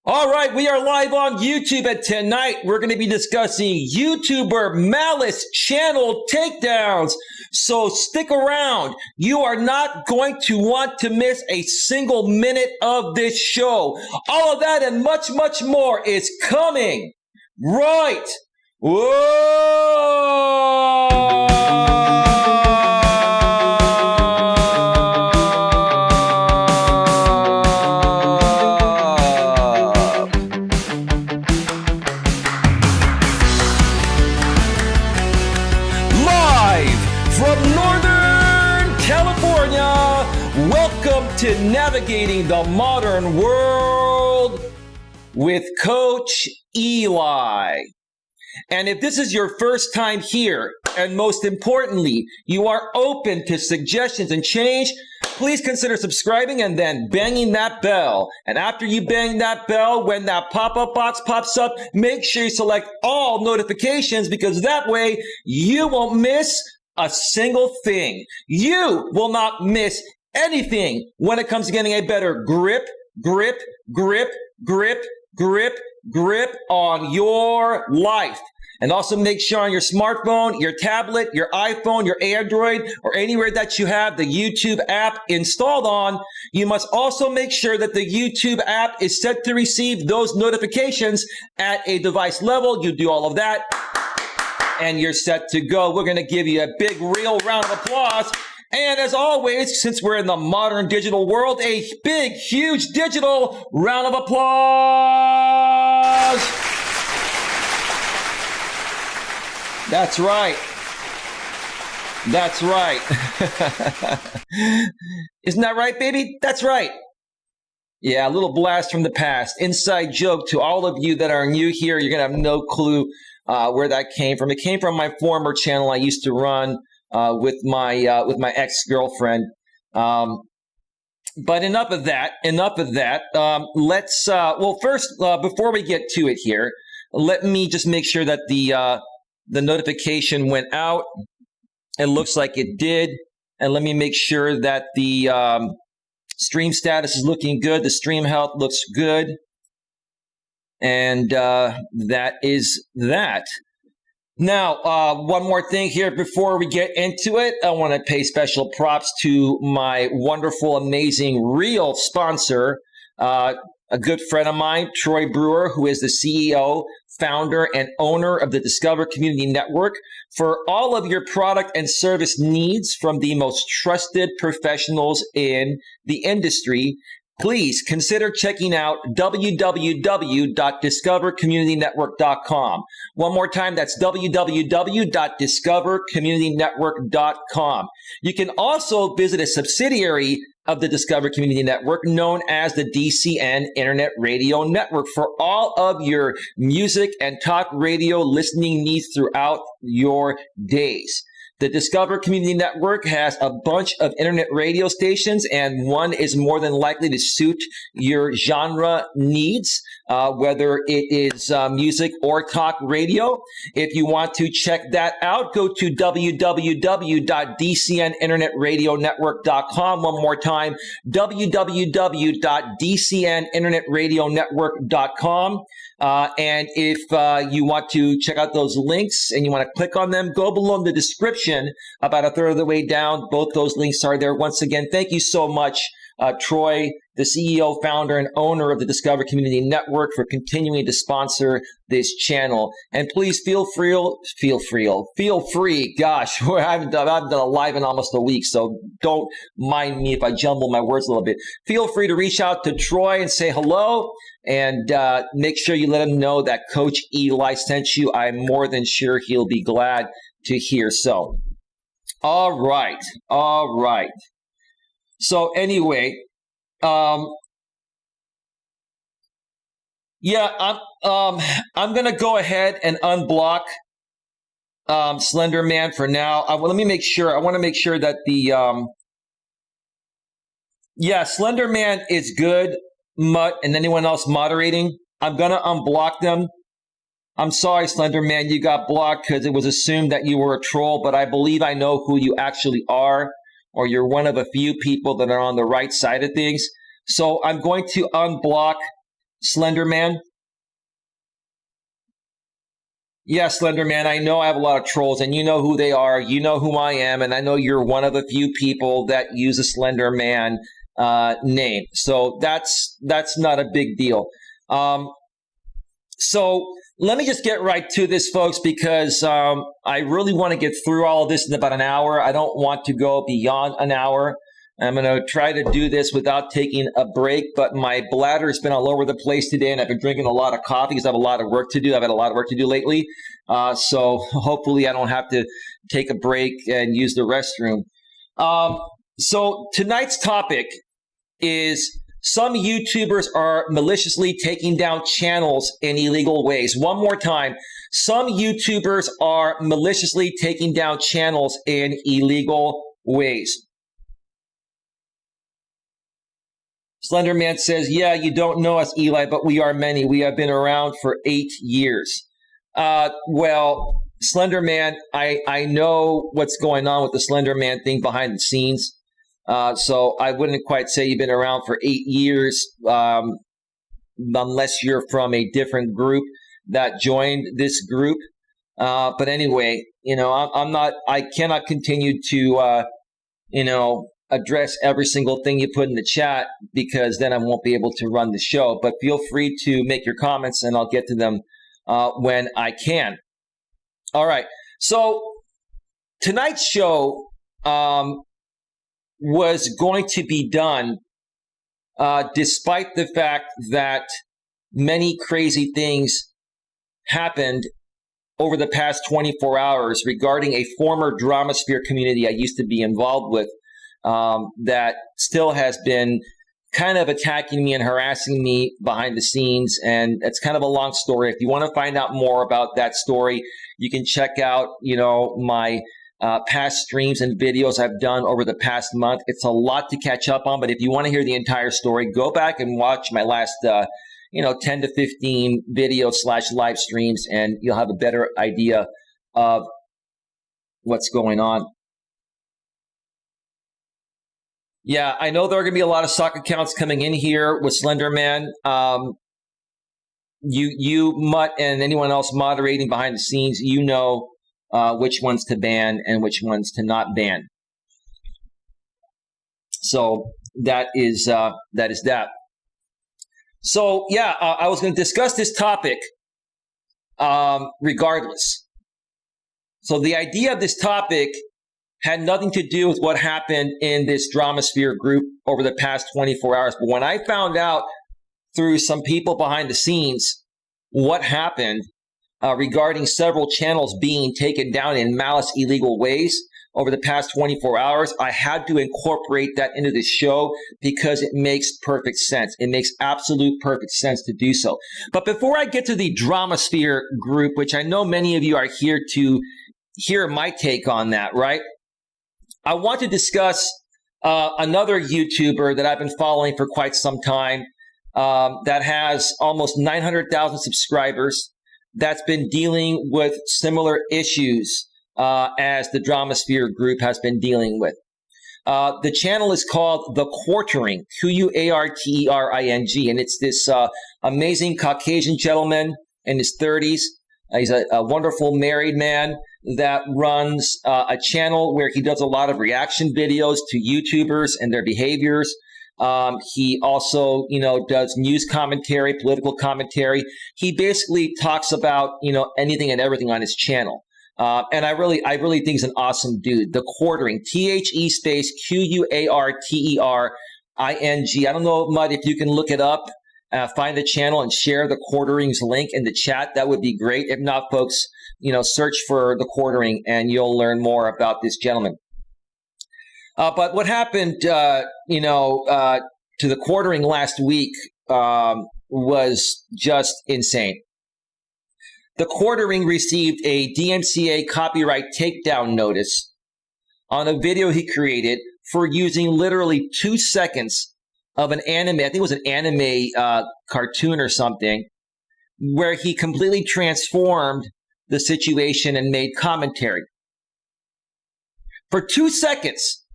All right, we are live on YouTube, and tonight we're going to be discussing YouTuber Malice channel takedowns. So stick around. You are not going to want to miss a single minute of this show. All of that and much, much more is coming right. Whoa! Welcome to Navigating the Modern World with Coach Eli. And if this is your first time here, and most importantly, you are open to suggestions and change, please consider subscribing and then banging that bell. And after you bang that bell, when that pop-up box pops up, make sure you select all notifications, because that way you won't miss a single thing. You will not miss anything when it comes to getting a better grip on your life. And also make sure on your smartphone, your tablet, your iPhone, your Android, or anywhere that you have the YouTube app installed on, you must also make sure that the YouTube app is set to receive those notifications at a device level. You do all of that, and you're set to go. We're going to give you a big, real round of applause. And as always, since we're in the modern digital world, a big, huge digital round of applause. That's right. That's right. Isn't that right, baby? That's right. Yeah, a little blast from the past. Inside joke to all of you that are new here. You're going to have no clue where that came from. It came from my former channel I used to run with my ex-girlfriend. But enough of that. Let's well, first, before we get to it here, let me just make sure that the notification went out. It looks like it did, and let me make sure that the stream status is looking good. The stream health looks good, and that is that. Now, one more thing here before we get into it. I want to pay special props to my wonderful, amazing, real sponsor, a good friend of mine, Troy Brewer, who is the CEO, founder, and owner of the Discover Community Network, for all of your product and service needs from the most trusted professionals in the industry. Please consider checking out www.discovercommunitynetwork.com. One more time, that's www.discovercommunitynetwork.com. You can also visit a subsidiary of the Discover Community Network known as the DCN Internet Radio Network for all of your music and talk radio listening needs throughout your days. The Discover Community Network has a bunch of internet radio stations, and one is more than likely to suit your genre needs, whether it is music or talk radio. If you want to check that out, go to www.dcninternetradionetwork.com. One more time, www.dcninternetradionetwork.com. And if you want to check out those links and you want to click on them, go below in the description. About a third of the way down, both those links are there. Once again, thank you so much, Troy, the CEO, founder, and owner of the Discover Community Network, for continuing to sponsor this channel. And please feel free. Gosh, I haven't done a live in almost a week, so don't mind me if I jumble my words a little bit. Feel free to reach out to Troy and say hello, and make sure you let him know that Coach Eli sent you. I'm more than sure he'll be glad to hear so. All right. So anyway, yeah, I'm gonna go ahead and unblock Slender Man for now. Let me make sure. I want to make sure that the Slender Man is good. Mutt and anyone else moderating, I'm gonna unblock them. I'm sorry, Slender Man, you got blocked because it was assumed that you were a troll, but I believe I know who you actually are, or you're one of a few people that are on the right side of things. So I'm going to unblock Slender Man? Yeah, Slender Man, I know I have a lot of trolls, and you know who they are. You know who I am, and I know you're one of a few people that use a Slender Man name. So that's not a big deal. So let me just get right to this, folks, because I really want to get through all of this in about an hour. I don't want to go beyond an hour. I'm going to try to do this without taking a break, but my bladder has been all over the place today, and I've been drinking a lot of coffee because I have a lot of work to do. I've had a lot of work to do lately, so hopefully I don't have to take a break and use the restroom. So tonight's topic is some YouTubers are maliciously taking down channels in illegal ways. One more time, some YouTubers are maliciously taking down channels in illegal ways. Slender Man says, yeah, you don't know us, Eli, but we are many. We have been around for 8 years. Well, Slender Man, I know what's going on with the Slender Man thing behind the scenes. So I wouldn't quite say you've been around for 8 years, unless you're from a different group that joined this group. But anyway, I cannot continue to, address every single thing you put in the chat, because then I won't be able to run the show. But feel free to make your comments and I'll get to them when I can. All right. So tonight's show was going to be done despite the fact that many crazy things happened over the past 24 hours regarding a former Dramasphere community I used to be involved with, that still has been kind of attacking me and harassing me behind the scenes. And it's kind of a long story. If you want to find out more about that story, you can check out, my past streams and videos I've done over the past month. It's a lot to catch up on, but if you want to hear the entire story, go back and watch my last, 10 to 15 videos / live streams, and you'll have a better idea of what's going on. Yeah, I know there are going to be a lot of sock accounts coming in here with Slender Man. You, Mutt, and anyone else moderating behind the scenes, which ones to ban and which ones to not ban. So that is that. So yeah, I was going to discuss this topic regardless. So the idea of this topic had nothing to do with what happened in this Dramasphere group over the past 24 hours. But when I found out through some people behind the scenes what happened regarding several channels being taken down in malice illegal ways over the past 24 hours, I had to incorporate that into the show because it makes perfect sense. It makes absolute perfect sense to do so. But before I get to the Dramasphere group, which I know many of you are here to hear my take on that, right? I want to discuss another YouTuber that I've been following for quite some time that has almost 900,000 subscribers, that's been dealing with similar issues as the Dramasphere group has been dealing with. The channel is called The Quartering, Quartering, and it's this amazing Caucasian gentleman in his 30s. He's a wonderful married man that runs a channel where he does a lot of reaction videos to YouTubers and their behaviors. He also, does news commentary, political commentary. He basically talks about, anything and everything on his channel. And I really think he's an awesome dude. The Quartering, THE space QUARTERING. I don't know, Mud, if you can look it up, find the channel and share the Quartering's link in the chat. That would be great. If not, folks, search for the Quartering and you'll learn more about this gentleman. But what happened, to the Quartering last week was just insane. The Quartering received a DMCA copyright takedown notice on a video he created for using literally 2 seconds of an anime. I think it was an anime cartoon or something, where he completely transformed the situation and made commentary. For 2 seconds,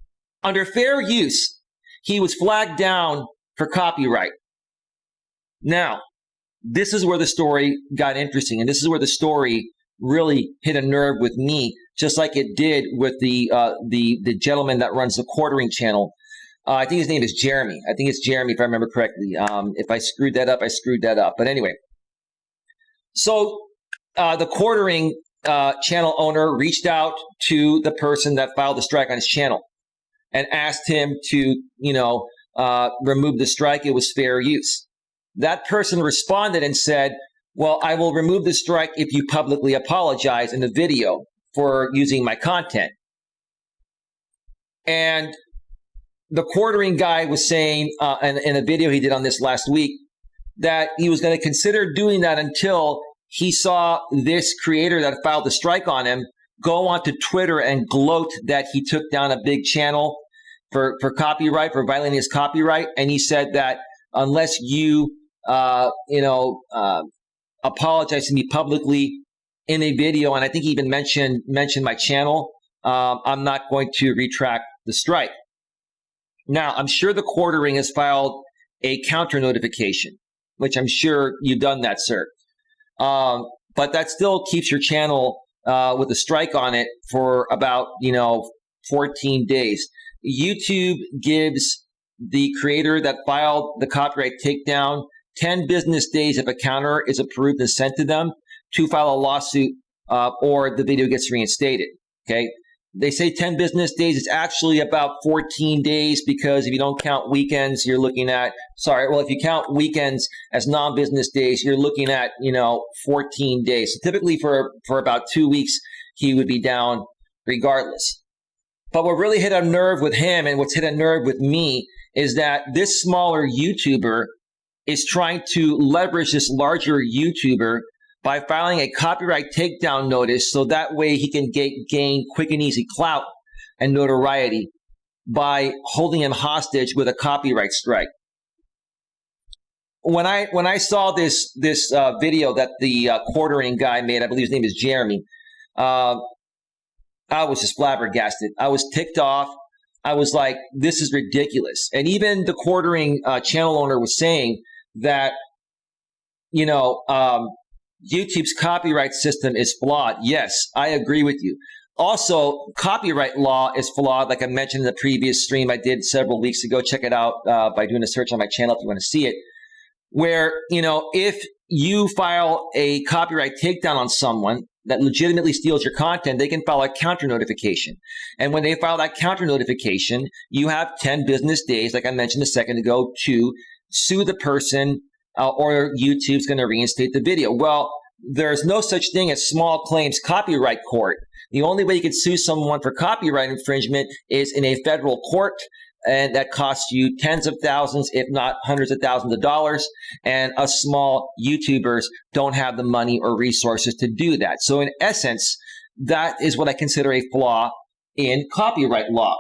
under fair use, he was flagged down for copyright. Now, this is where the story got interesting, and this is where the story really hit a nerve with me, just like it did with the gentleman that runs the quartering channel. I think his name is Jeremy. I think it's Jeremy, if I remember correctly. If I screwed that up, I screwed that up. But anyway, so the quartering channel owner reached out to the person that filed the strike on his channel and asked him to, remove the strike. It was fair use. That person responded and said, well, I will remove the strike if you publicly apologize in the video for using my content. And the quartering guy was saying in a video he did on this last week that he was going to consider doing that until he saw this creator that filed the strike on him go onto Twitter and gloat that he took down a big channel for copyright, for violating his copyright. And he said that unless you, apologize to me publicly in a video, and I think he even mentioned my channel, I'm not going to retract the strike. Now, I'm sure the quartering has filed a counter notification, which I'm sure you've done that, sir. But that still keeps your channel with a strike on it for about, 14 days. YouTube gives the creator that filed the copyright takedown 10 business days if a counter is approved and sent to them to file a lawsuit or the video gets reinstated. Okay. They say 10 business days. It's actually about 14 days because if you don't count weekends, you're looking at, if you count weekends as non-business days, you're looking at, 14 days. So typically for about 2 weeks, he would be down regardless. But what really hit a nerve with him and what's hit a nerve with me is that this smaller YouTuber is trying to leverage this larger YouTuber by filing a copyright takedown notice so that way he can gain quick and easy clout and notoriety by holding him hostage with a copyright strike. When I saw this video that the quartering guy made, I believe his name is Jeremy, I was just flabbergasted. I was ticked off. I was like, this is ridiculous. And even the quartering channel owner was saying that, YouTube's copyright system is flawed. Yes, I agree with you. Also, copyright law is flawed, like I mentioned in the previous stream I did several weeks ago. Check it out by doing a search on my channel if you want to see it. Where, if you file a copyright takedown on someone that legitimately steals your content, they can file a counter notification. And when they file that counter notification, you have 10 business days, like I mentioned a second ago, to sue the person or YouTube's going to reinstate the video. Well, there's no such thing as small claims copyright court. The only way you can sue someone for copyright infringement is in a federal court, and that costs you tens of thousands, if not hundreds of thousands of dollars. And us small YouTubers don't have the money or resources to do that. So in essence, that is what I consider a flaw in copyright law.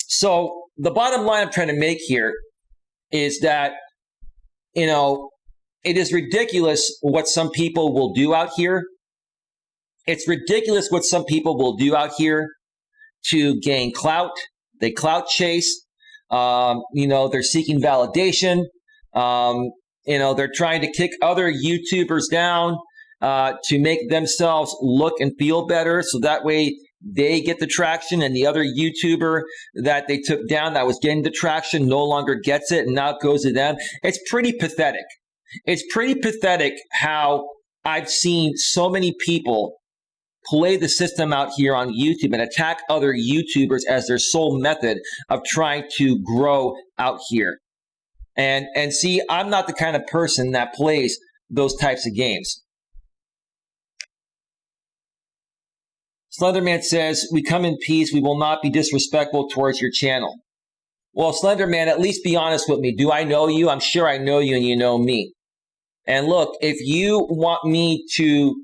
So the bottom line I'm trying to make here is that, it is ridiculous what some people will do out here. It's ridiculous what some people will do out here to gain clout. They clout chase. They're seeking validation. They're trying to kick other YouTubers down to make themselves look and feel better. So that way they get the traction and the other YouTuber that they took down that was getting the traction no longer gets it and now it goes to them. It's pretty pathetic. It's pretty pathetic how I've seen so many people play the system out here on YouTube and attack other YouTubers as their sole method of trying to grow out here. And see, I'm not the kind of person that plays those types of games. Slenderman says, we come in peace. We will not be disrespectful towards your channel. Well, Slenderman, at least be honest with me. Do I know you? I'm sure I know you and you know me. And look, if you want me to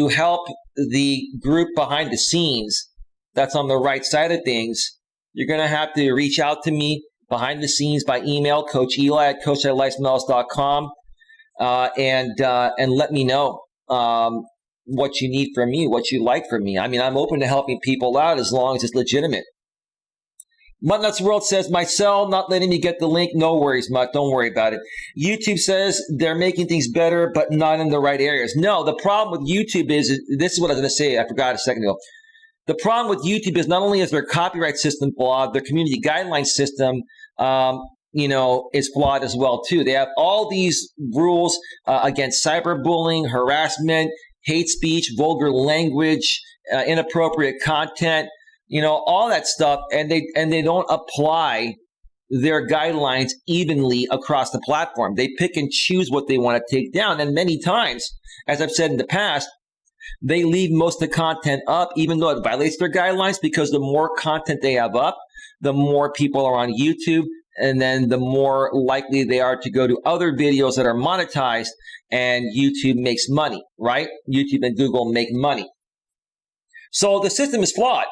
help the group behind the scenes that's on the right side of things, you're going to have to reach out to me behind the scenes by email, Coach Eli at coacheli@melas.com, and let me know what you need from me, what you like from me. I mean, I'm open to helping people out as long as it's legitimate. Muttnuts World says, my cell not letting me get the link. No worries, Mutt. Don't worry about it. YouTube says they're making things better, but not in the right areas. No, the problem with YouTube is this is what I was going to say. I forgot a second ago. The problem with YouTube is not only is their copyright system flawed, their community guideline system, is flawed as well too. They have all these rules against cyberbullying, harassment, hate speech, vulgar language, inappropriate content, all that stuff, and they don't apply their guidelines evenly across the platform. They pick and choose what they want to take down, and many times, as I've said in the past, they leave most of the content up, even though it violates their guidelines, because the more content they have up, the more people are on YouTube, and then the more likely they are to go to other videos that are monetized, and YouTube makes money, right? YouTube and Google make money. So the system is flawed.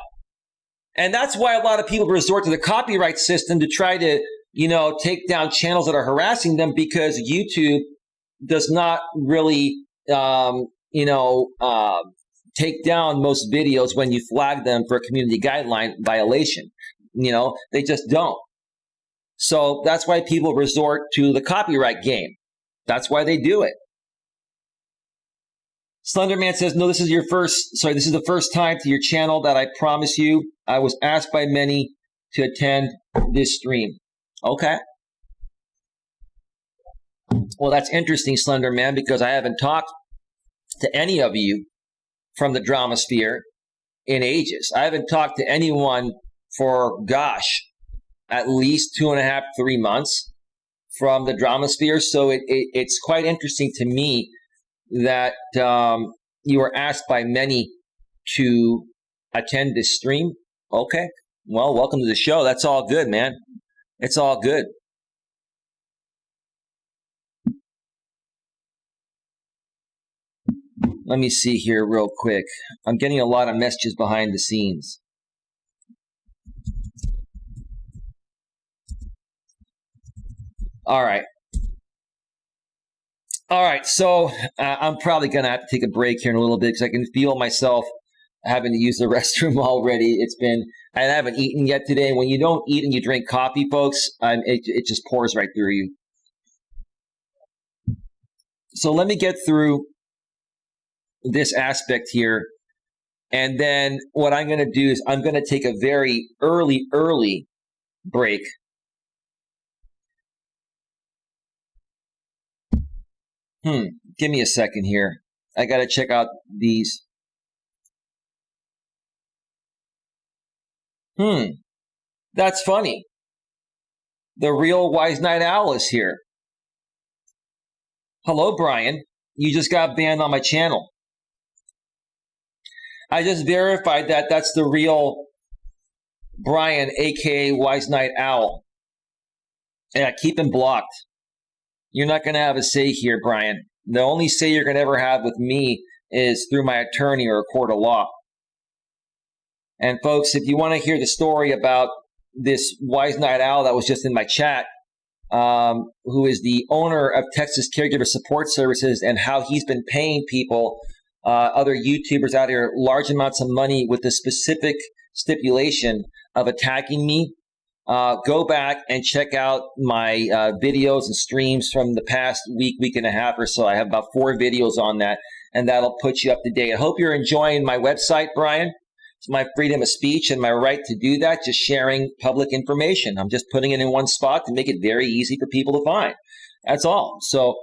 And that's why a lot of people resort to the copyright system to try to, take down channels that are harassing them, because YouTube does not really, take down most videos when you flag them for a community guideline violation. They just don't. So that's why people resort to the copyright game. That's why they do it. Slenderman says, no, this is the first time to your channel that I promise you. I was asked by many to attend this stream. Okay. Well, that's interesting, Slenderman, because I haven't talked to any of you from the drama sphere in ages. I haven't talked to anyone for, at least 2.5, 3 months from the drama sphere. So it's quite interesting to me that you were asked by many to attend this stream. Okay. Well, welcome to the show. That's all good, man. It's all good. Let me see here real quick. I'm getting a lot of messages behind the scenes. All right. So I'm probably going to have to take a break here in a little bit because I can feel myself having to use the restroom already. I haven't eaten yet today. When you don't eat and you drink coffee, folks, it just pours right through you. So let me get through this aspect here. And then what I'm going to do is I'm going to take a very early break. Give me a second here. I got to check out these. That's funny. The real Wise Night Owl is here. Hello, Brian. You just got banned on my channel. I just verified that that's the real Brian, aka Wise Night Owl. Yeah, keep him blocked. You're not going to have a say here, Brian. The only say you're going to ever have with me is through my attorney or a court of law. And folks, if you want to hear the story about this Wise Night Owl that was just in my chat, who is the owner of Texas Caregiver Support Services, and how he's been paying people, other YouTubers out here, large amounts of money with the specific stipulation of attacking me, go back and check out my videos and streams from the past week and a half or so. I have about 4 videos on that, and that'll put you up to date. I hope you're enjoying my website, Brian. It's my freedom of speech and my right to do that, just sharing public information. I'm just putting it in one spot to make it very easy for people to find. That's all. So,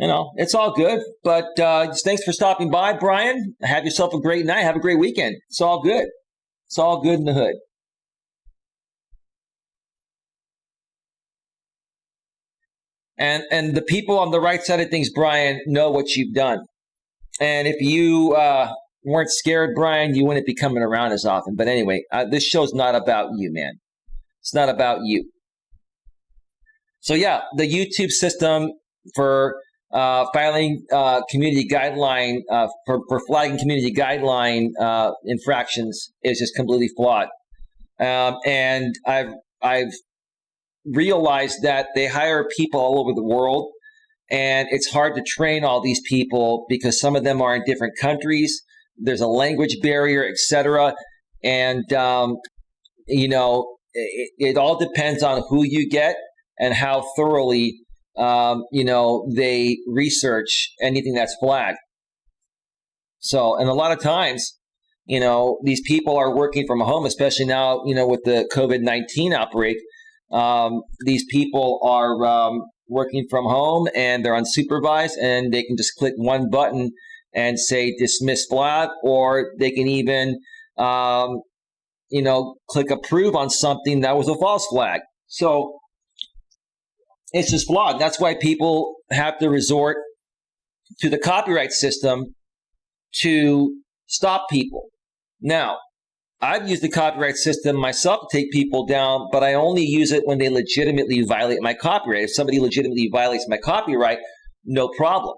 it's all good. But thanks for stopping by, Brian. Have yourself a great night. Have a great weekend. It's all good. It's all good in the hood. And the people on the right side of things, Brian, know what you've done. And if you weren't scared, Brian, you wouldn't be coming around as often. But anyway, this show's not about you, man. It's not about you. So yeah, the YouTube system for filing community guideline, for flagging community guideline infractions is just completely flawed. And I've realized that they hire people all over the world, and it's hard to train all these people because some of them are in different countries. There's a language barrier, etc. And, it all depends on who you get and how thoroughly, they research anything that's flagged. So, and a lot of times, these people are working from home, especially now, with the COVID-19 outbreak. These people are working from home and they're unsupervised, and they can just click one button and say dismiss flag, or they can even, click approve on something that was a false flag. So it's just flawed. That's why people have to resort to the copyright system to stop people. Now, I've used the copyright system myself to take people down, but I only use it when they legitimately violate my copyright. If somebody legitimately violates my copyright, no problem.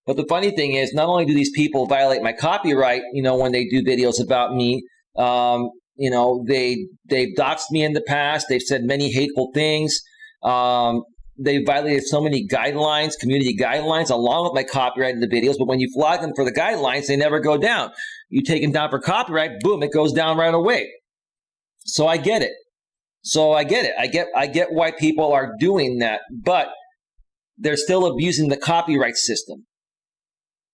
But the funny thing is, not only do these people violate my copyright, when they do videos about me, they've doxed me in the past. They've said many hateful things. They violated so many guidelines, community guidelines, along with my copyright in the videos. But when you flag them for the guidelines, they never go down. You take them down for copyright, boom, it goes down right away. So I get it. I get why people are doing that, but they're still abusing the copyright system.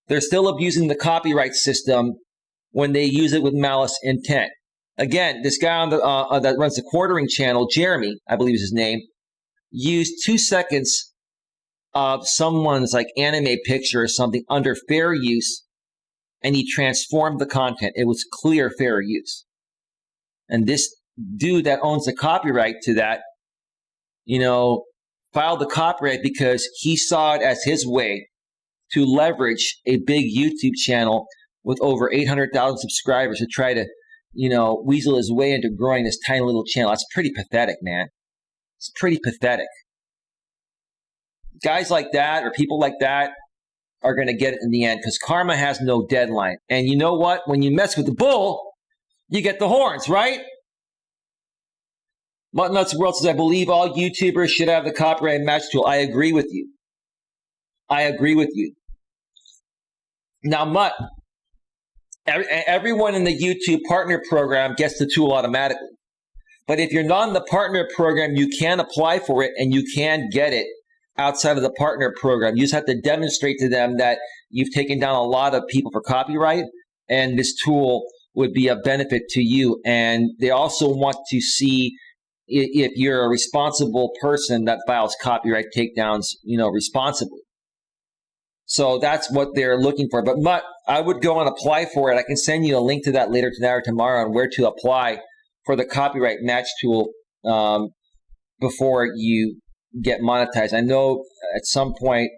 They're still abusing the copyright system when they use it with malice intent. Again, this guy on the that runs the quartering channel, Jeremy, I believe is his name, used 2 seconds of someone's like anime picture or something under fair use, and he transformed the content. It was clear fair use. And this dude that owns the copyright to that, filed the copyright because he saw it as his way to leverage a big YouTube channel with over 800,000 subscribers to try to, weasel his way into growing this tiny little channel. That's pretty pathetic, man. It's pretty pathetic. Guys like that or people like that are going to get it in the end because karma has no deadline. And you know what? When you mess with the bull, you get the horns, right? Mutt Nuts World says, I believe all YouTubers should have the copyright match tool. I agree with you. Now, Mutt, everyone in the YouTube partner program gets the tool automatically. But if you're not in the partner program, you can apply for it and you can get it outside of the partner program. You just have to demonstrate to them that you've taken down a lot of people for copyright, and this tool would be of benefit to you. And they also want to see if you're a responsible person that files copyright takedowns, responsibly. So that's what they're looking for. But Mutt, I would go and apply for it. I can send you a link to that later tonight or tomorrow on where to apply for the copyright match tool before you get monetized. I know at some point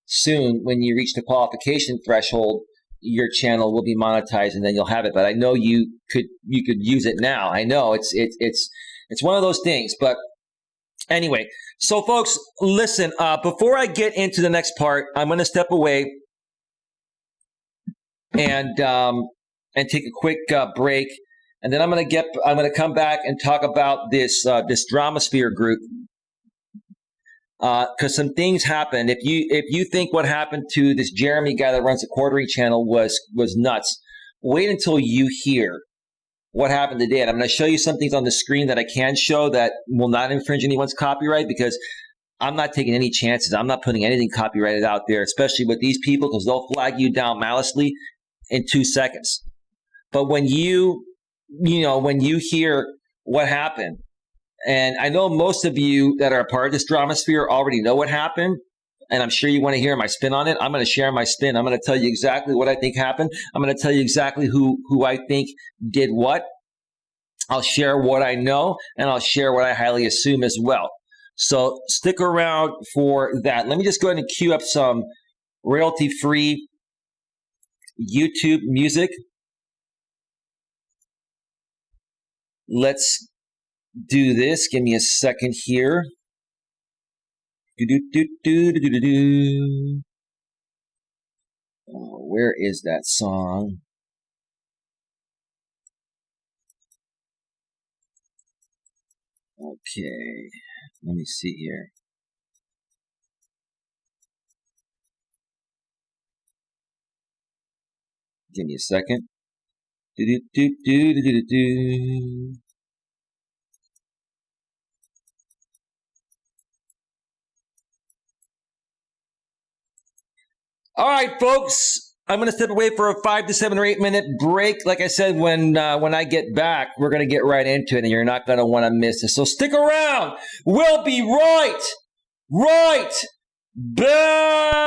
soon when you reach the qualification threshold, your channel will be monetized and then you'll have it. But I know you could use it now. I know it's one of those things. But anyway, so folks, listen, before I get into the next part, I'm going to step away and take a quick break. And then I'm going to come back and talk about this Dramasphere group, because some things happened. If you think what happened to this Jeremy guy that runs the quartering channel was nuts, wait until you hear what happened today. And I'm going to show you some things on the screen that I can show that will not infringe anyone's copyright, because I'm not taking any chances. I'm not putting anything copyrighted out there, especially with these people, because they'll flag you down maliciously in 2 seconds. But when you hear what happened, and I know most of you that are a part of this Dramasphere already know what happened, and I'm sure you want to hear my spin on it. I'm going to share my spin. I'm going to tell you exactly what I think happened. I'm going to tell you exactly who I think did what. I'll share what I know, and I'll share what I highly assume as well. So stick around for that. Let me just go ahead and queue up some royalty-free YouTube music. Let's do this. Give me a second here. Oh, where is that song? Okay, let me see here. Give me a second. All right, folks. I'm going to step away for a 5 to 7 or 8 minute break. Like I said, when I get back, we're going to get right into it, and you're not going to want to miss it. So stick around. We'll be right back.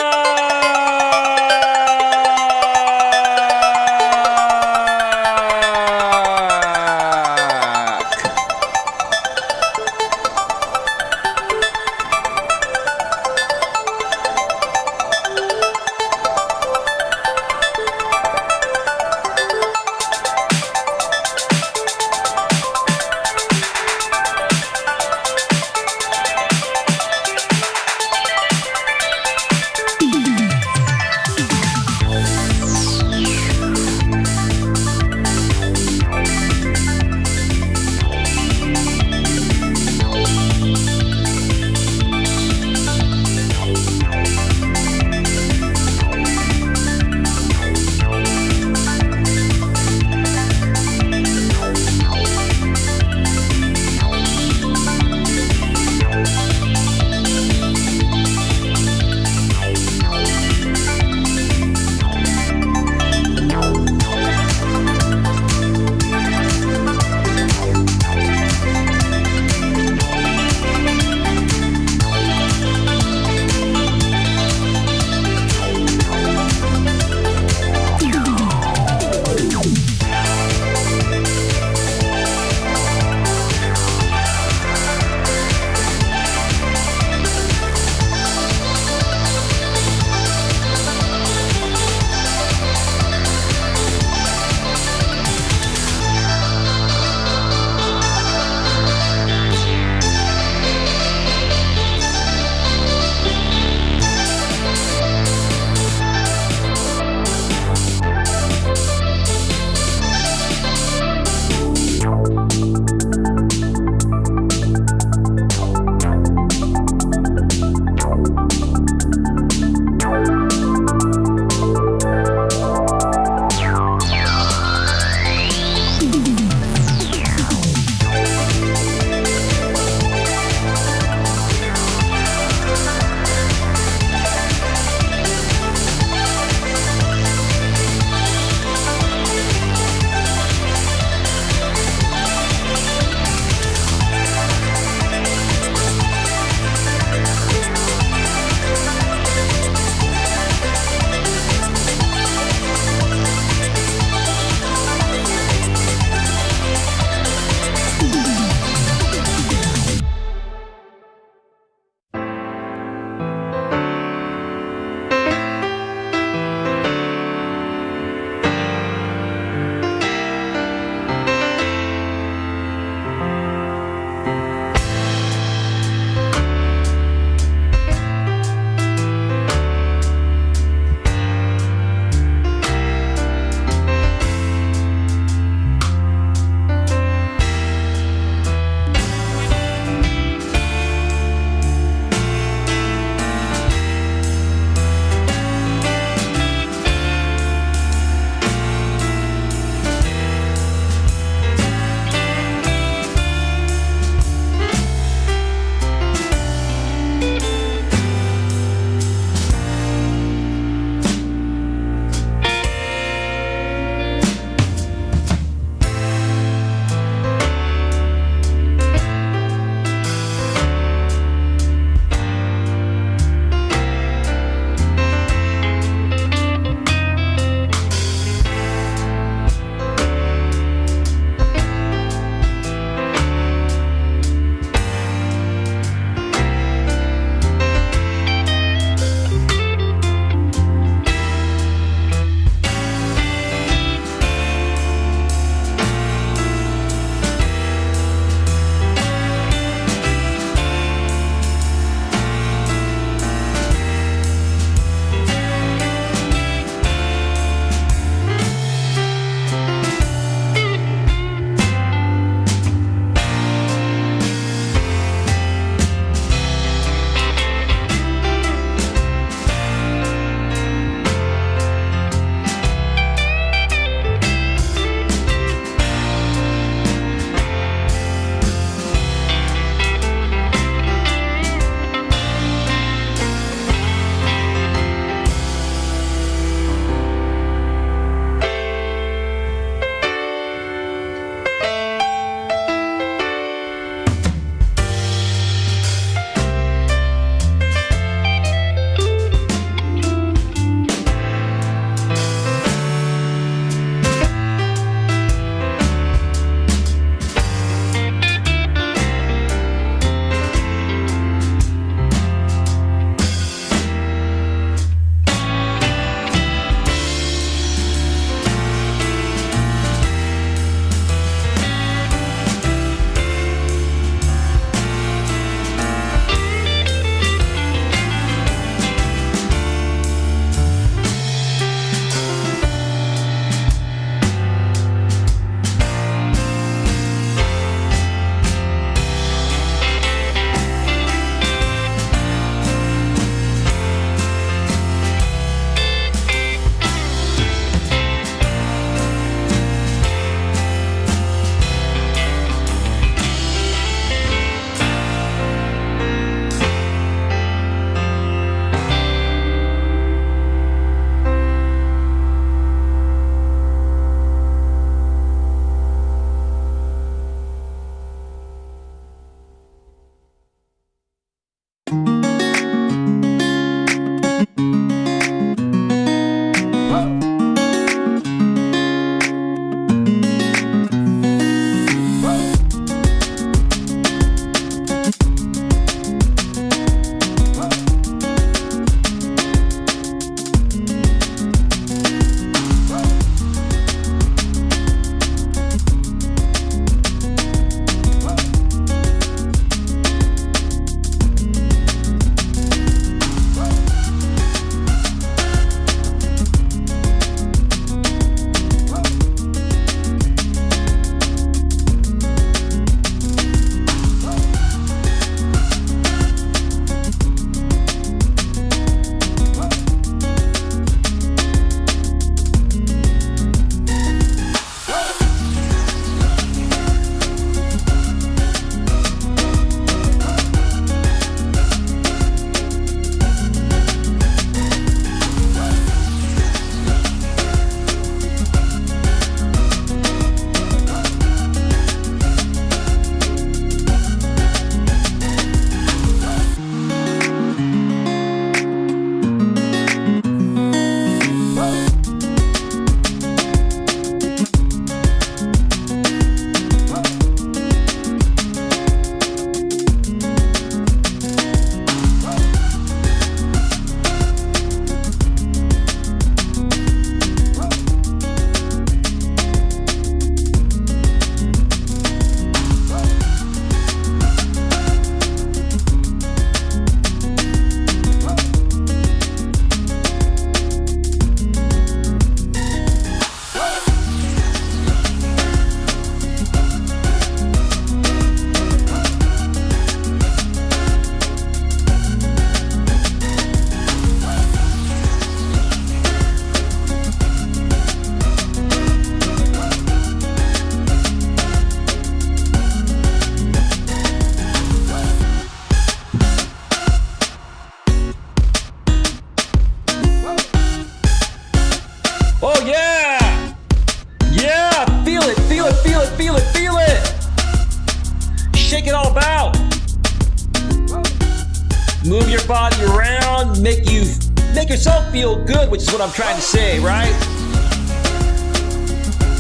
Move your body around, make yourself feel good, which is what I'm trying to say, right?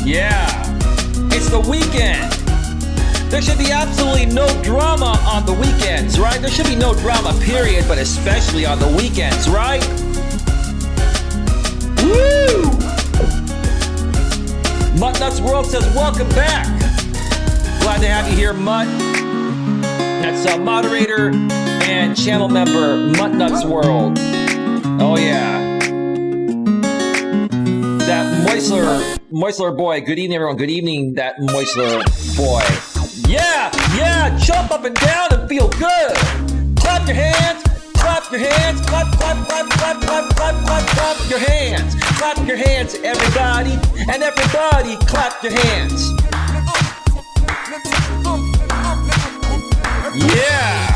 Yeah. It's the weekend. There should be absolutely no drama on the weekends, right? There should be no drama, period, but especially on the weekends, right? Woo! Mutt Nuts World says, welcome back. Glad to have you here, Mutt. That's moderator and channel member, Mutt Nuts World. Oh, yeah. That Moisler boy. Good evening, everyone. Good evening, that Moisler boy. Yeah, jump up and down and feel good. Clap your hands, clap your hands, clap your hands. Clap your hands, everybody, and everybody clap your hands. Yeah.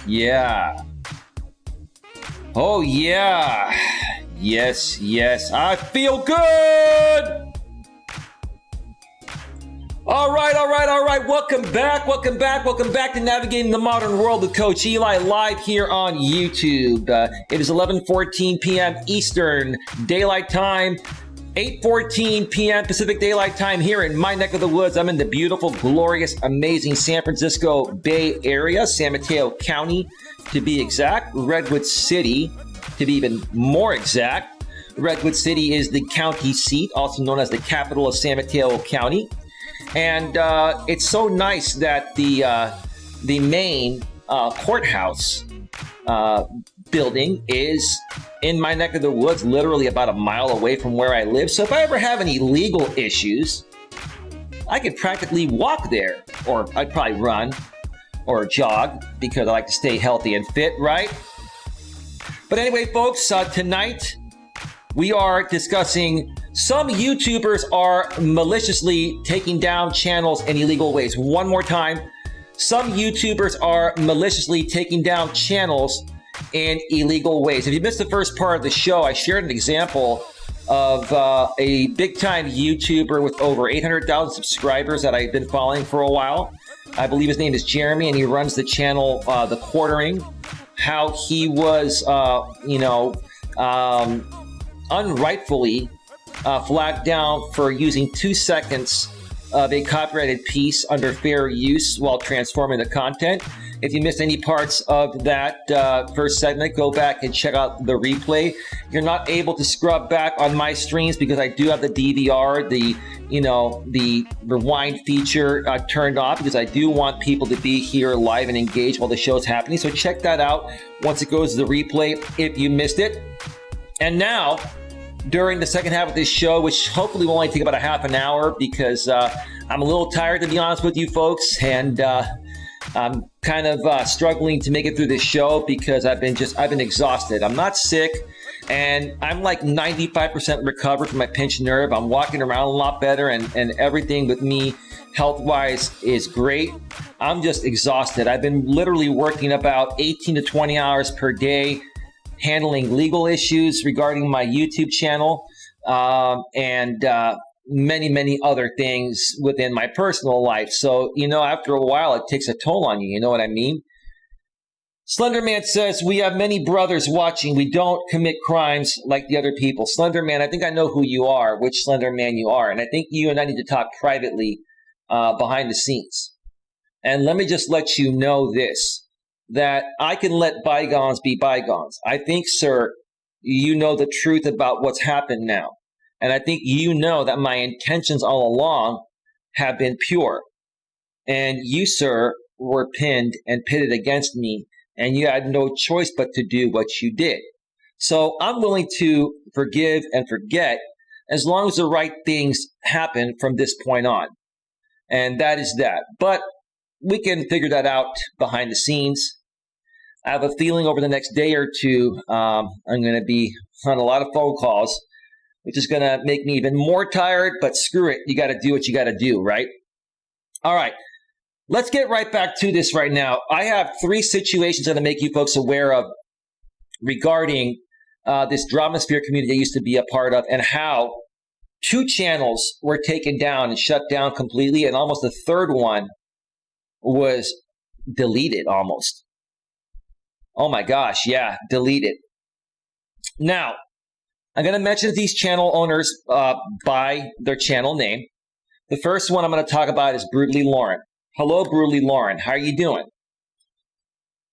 Yeah. Oh, yeah. Yes. I feel good. All right. Welcome back to Navigating the Modern World with Coach Eli, live here on YouTube. It is 11:14 p.m. Eastern Daylight Time, 8:14 p.m. Pacific Daylight Time here in my neck of the woods. I'm in the beautiful, glorious, amazing San Francisco Bay Area, San Mateo County to be exact, Redwood City to be even more exact. Redwood City is the county seat, also known as the capital of San Mateo County. And it's so nice that the main courthouse building is in my neck of the woods, literally about a mile away from where I live. So if I ever have any legal issues, I could practically walk there, or I'd probably run or jog because I like to stay healthy and fit, right? But anyway, folks, tonight we are discussing some YouTubers are maliciously taking down channels in illegal ways. One more time. Some YouTubers are maliciously taking down channels in illegal ways. If you missed the first part of the show, I shared an example of a big-time YouTuber with over 800,000 subscribers that I've been following for a while. I believe his name is Jeremy, and he runs the channel The Quartering. How he was, unrightfully flagged down for using 2 seconds of a copyrighted piece under fair use while transforming the content. If you missed any parts of that first segment, go back and check out the replay. You're not able to scrub back on my streams because I do have the DVR, the rewind feature turned off because I do want people to be here live and engaged while the show's happening. So check that out once it goes to the replay if you missed it. And now, during the second half of this show, which hopefully will only take about a half an hour because I'm a little tired, to be honest with you folks, and I'm kind of struggling to make it through this show because I've been exhausted. I'm not sick, and I'm like 95% recovered from my pinched nerve. I'm walking around a lot better, and everything with me health-wise is great. I'm just exhausted. I've been literally working about 18 to 20 hours per day, handling legal issues regarding my YouTube channel, and many other things within my personal life. So, after a while, it takes a toll on you. You know what I mean? Slenderman says, we have many brothers watching. We don't commit crimes like the other people. Slenderman, I think I know who you are, which Slenderman you are. And I think you and I need to talk privately behind the scenes. And let me just let you know this, that I can let bygones be bygones. I think, sir, you know the truth about what's happened now. And I think you know that my intentions all along have been pure. And you, sir, were pinned and pitted against me, and you had no choice but to do what you did. So I'm willing to forgive and forget as long as the right things happen from this point on. And that is that. But we can figure that out behind the scenes. I have a feeling over the next day or two, I'm going to be on a lot of phone calls, which is going to make me even more tired, but screw it. You got to do what you got to do, right? All right. Let's get right back to this right now. I have 3 situations that I make you folks aware of regarding this Dramasphere community I used to be a part of, and how 2 channels were taken down and shut down completely, and almost a third one was deleted almost. Oh my gosh, yeah, deleted. Now, I'm going to mention these channel owners by their channel name. The first one I'm going to talk about is Brutally Lauren. Hello, Brutally Lauren. How are you doing?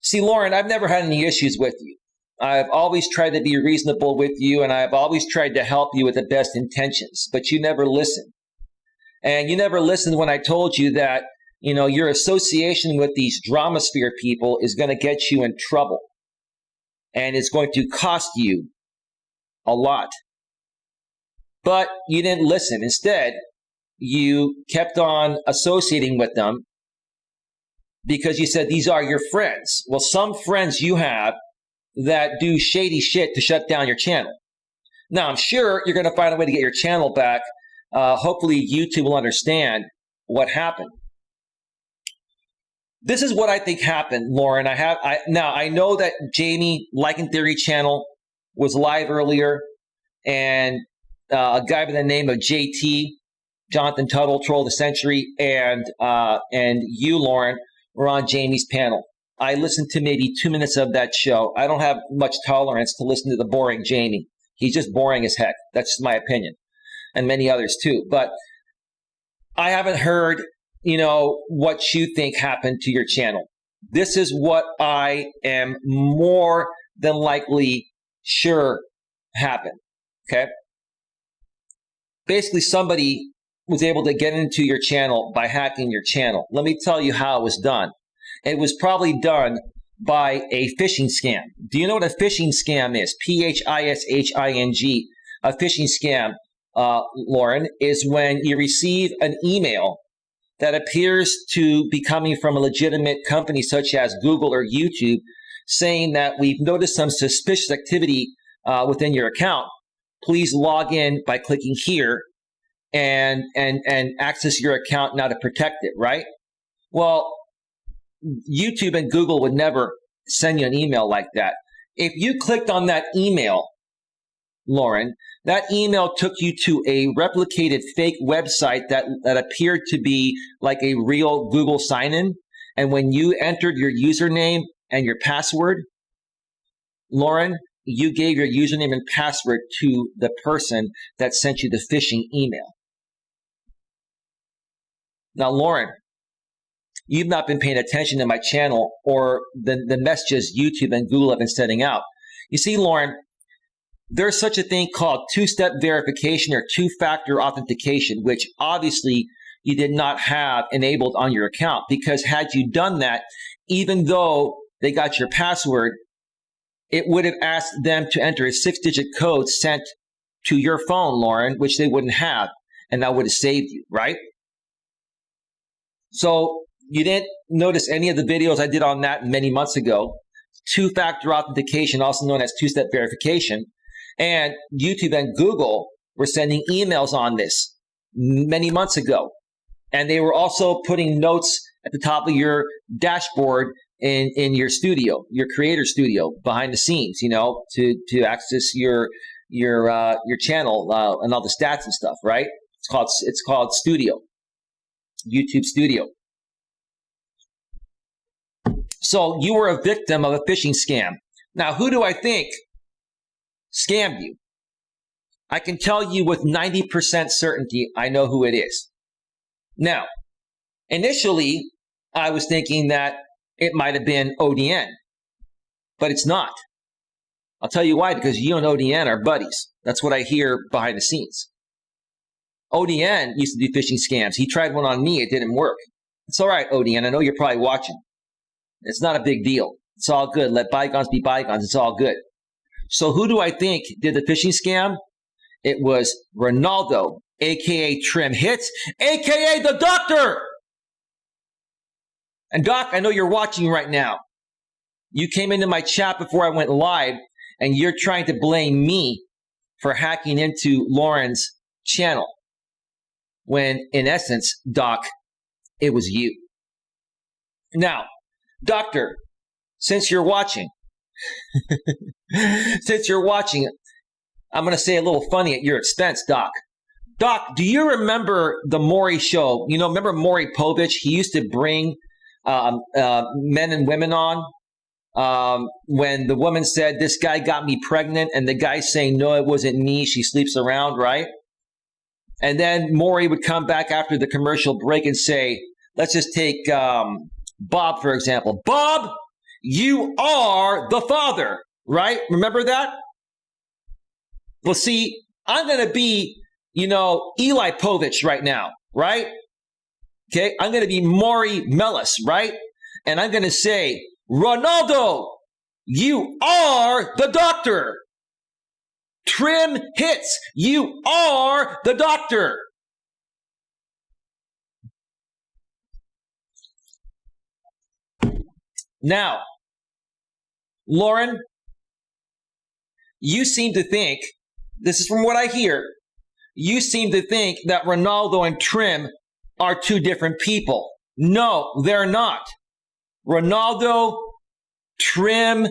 See, Lauren, I've never had any issues with you. I've always tried to be reasonable with you, and I've always tried to help you with the best intentions, but you never listened. And you never listened when I told you that, you know, your association with these Dramasphere people is going to get you in trouble, and it's going to cost you a lot. But you didn't listen. Instead, you kept on associating with them because you said these are your friends. Well, some friends you have that do shady shit to shut down your channel. Now, I'm sure you're going to find a way to get your channel back. Hopefully, YouTube will understand what happened. This is what I think happened, Lauren. Now, I know that Jamie, Like and Theory channel, was live earlier, and a guy by the name of JT, Jonathan Tuttle, Troll of the Century, and you, Lauren, were on Jamie's panel. I listened to maybe 2 minutes of that show. I don't have much tolerance to listen to the boring Jamie. He's just boring as heck. That's just my opinion, and many others too. But I haven't heard, you know, what you think happened to your channel. This is what I am more than likely sure happened. Okay. Basically, somebody was able to get into your channel by hacking your channel. Let me tell you how it was done. It was probably done by a phishing scam. Do you know what a phishing scam is? Phishing. A phishing scam, Lauren, is when you receive an email that appears to be coming from a legitimate company such as Google or YouTube, saying that we've noticed some suspicious activity within your account. Please log in by clicking here and access your account now to protect it, right? Well, YouTube and Google would never send you an email like that. If you clicked on that email, Lauren, that email took you to a replicated fake website that appeared to be like a real Google sign-in. And when you entered your username and your password, Lauren, you gave your username and password to the person that sent you the phishing email. Now, Lauren, you've not been paying attention to my channel or the messages YouTube and Google have been sending out. You see, Lauren, there's such a thing called two-step verification or two-factor authentication, which obviously you did not have enabled on your account, because had you done that, even though they got your password, it would have asked them to enter a 6-digit code sent to your phone, Lauren, which they wouldn't have, and that would have saved you, right? So you didn't notice any of the videos I did on that many months ago. Two-factor authentication, also known as two-step verification. And YouTube and Google were sending emails on this many months ago. And they were also putting notes at the top of your dashboard in your studio, your creator studio, behind the scenes, you know, to access your channel and all the stats and stuff, right? It's called Studio, YouTube Studio. So you were a victim of a phishing scam. Now, who do I think scammed you? I can tell you with 90% certainty, I know who it is. Now, initially, I was thinking that it might have been ODN, but it's not. I'll tell you why, because you and ODN are buddies. That's what I hear behind the scenes. ODN used to do phishing scams. He tried one on me. It didn't work. It's all right, ODN. I know you're probably watching. It's not a big deal. It's all good. Let bygones be bygones. It's all good. So who do I think did the phishing scam? It was Ronaldo, a.k.a. Trim Hits, a.k.a. the Doctor. And Doc, I know you're watching right now. You came into my chat before I went live, and you're trying to blame me for hacking into Lauren's channel, when in essence, Doc, it was you. Now, Doctor, since you're watching, Since you're watching, I'm going to say a little funny at your expense, Doc. Doc, do you remember the Maury show? You know, remember Maury Povich? He used to bring men and women on. When the woman said, this guy got me pregnant, and the guy saying, no, it wasn't me, she sleeps around, right? And then Maury would come back after the commercial break and say, let's just take Bob, for example. Bob, you are the father, right? Remember that? Well, see, I'm going to be, Eli Povich right now, right? Okay, I'm going to be Maury Melas, right? And I'm going to say, Ronaldo, you are the doctor. Trim hits, you are the doctor. Now, Lauren, you seem to think, this is from what I hear, you seem to think that Ronaldo and Trim are two different people. No, they're not. Ronaldo, Trim,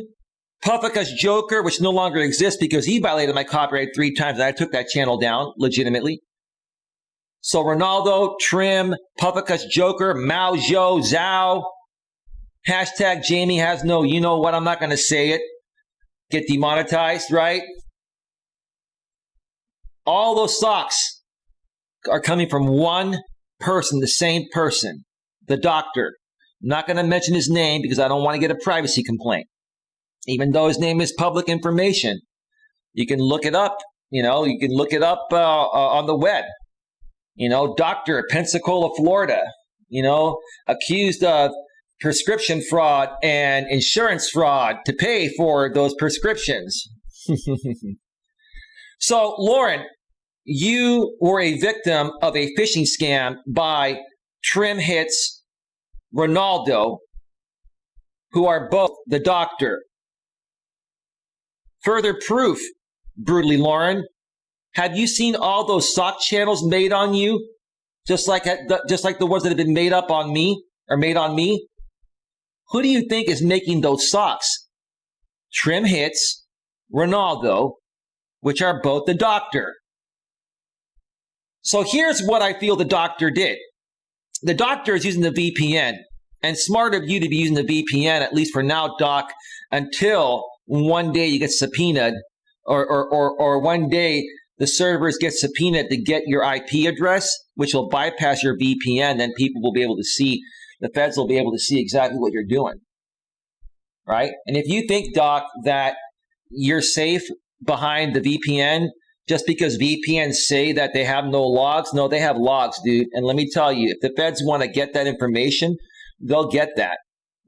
Puffika's Joker, which no longer exists because he violated my copyright 3 times and I took that channel down legitimately. So Ronaldo, Trim, Puffika's Joker, Mao Zhou, Zhao, hashtag Jamie has no, you know what, I'm not going to say it. Get demonetized, right? All those socks are coming from one person, the same person, the doctor. I'm not going to mention his name because I don't want to get a privacy complaint. Even though his name is public information, you can look it up. You can look it up on the web. Doctor, Pensacola, Florida. Accused of prescription fraud and insurance fraud to pay for those prescriptions. So, Lauren, you were a victim of a phishing scam by Trim Hits, Ronaldo, who are both the doctor. Further proof, Brutally Lauren, have you seen all those sock channels made on you? Just like the ones that have been made up on me or made on me? Who do you think is making those socks? Trim Hits, Ronaldo, which are both the doctor. So here's what I feel the doctor did. The doctor is using the VPN, and smart of you to be using the VPN, at least for now, Doc, until one day you get subpoenaed, or one day the servers get subpoenaed to get your IP address, which will bypass your VPN. Then people will be able to see, the feds will be able to see exactly what you're doing, right? And if you think, Doc, that you're safe behind the VPN just because VPNs say that they have no logs, no, they have logs, dude. And let me tell you, if the feds want to get that information, they'll get that,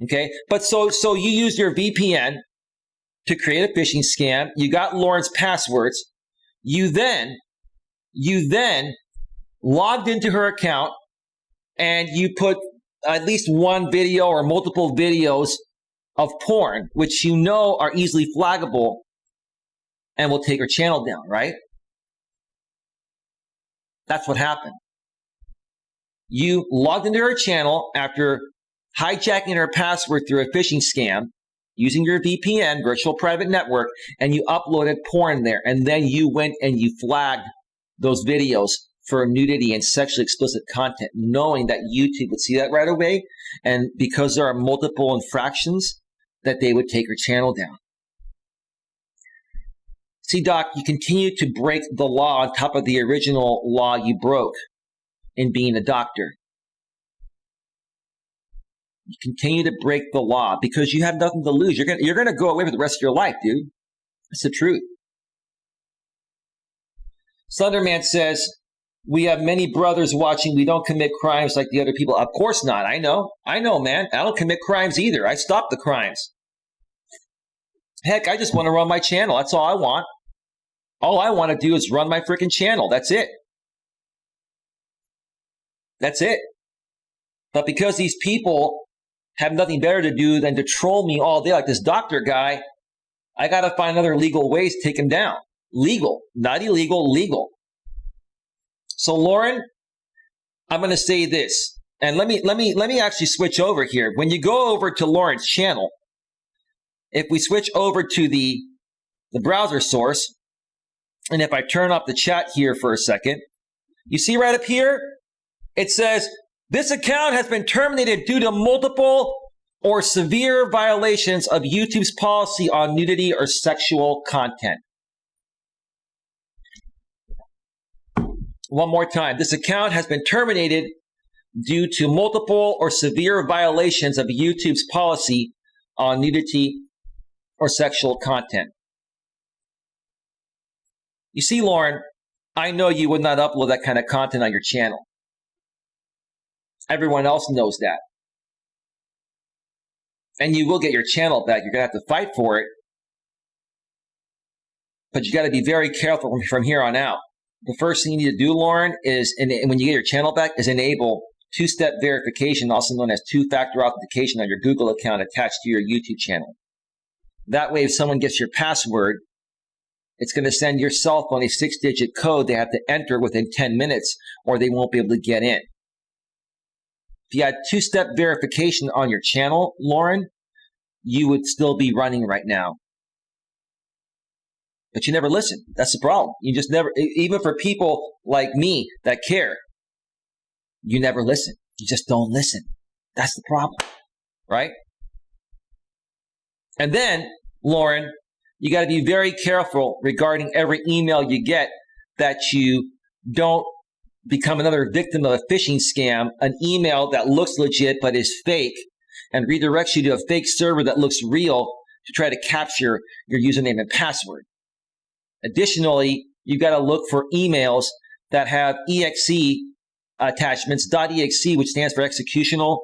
okay? But so you use your VPN to create a phishing scam. You got Lauren's passwords. You then logged into her account and you put at least one video or multiple videos of porn, which you know are easily flaggable and will take her channel down, right? That's what happened. You logged into her channel after hijacking her password through a phishing scam, using your VPN, virtual private network, and you uploaded porn there. And then you went and you flagged those videos for nudity and sexually explicit content, knowing that YouTube would see that right away. And because there are multiple infractions, that they would take her channel down. See, Doc, you continue to break the law on top of the original law you broke in being a doctor. You continue to break the law because you have nothing to lose. You're gonna go away for the rest of your life, dude. That's the truth. Slenderman says, we have many brothers watching. We don't commit crimes like the other people. Of course not. I know, man. I don't commit crimes either. I stop the crimes. Heck, I just want to run my channel. That's all I want. All I want to do is run my freaking channel. That's it. That's it. But because these people have nothing better to do than to troll me all day like this doctor guy, I got to find other legal ways to take him down. Legal, not illegal, legal. So Lauren, I'm going to say this, and let me actually switch over here. When you go over to Lauren's channel, if we switch over to the the browser source. And if I turn off the chat here for a second, you see right up here, it says, this account has been terminated due to multiple or severe violations of YouTube's policy on nudity or sexual content. One more time. This account has been terminated due to multiple or severe violations of YouTube's policy on nudity or sexual content. You see, Lauren, I know you would not upload that kind of content on your channel. Everyone else knows that. And you will get your channel back. You're going to have to fight for it. But you got to be very careful from here on out. The first thing you need to do, Lauren, is, and when you get your channel back, is enable two-step verification, also known as two-factor authentication on your Google account attached to your YouTube channel. That way, if someone gets your password, it's going to send your cell phone a 6-digit code they have to enter within 10 minutes, or they won't be able to get in. If you had two-step verification on your channel, Lauren, you would still be running right now. But you never listen. That's the problem. You just never, even for people like me that care, you never listen. You just don't listen. That's the problem, right? And then, Lauren, you got to be very careful regarding every email you get that you don't become another victim of a phishing scam, an email that looks legit but is fake and redirects you to a fake server that looks real to try to capture your username and password. Additionally, you've got to look for emails that have exe attachments, .exe, which stands for executable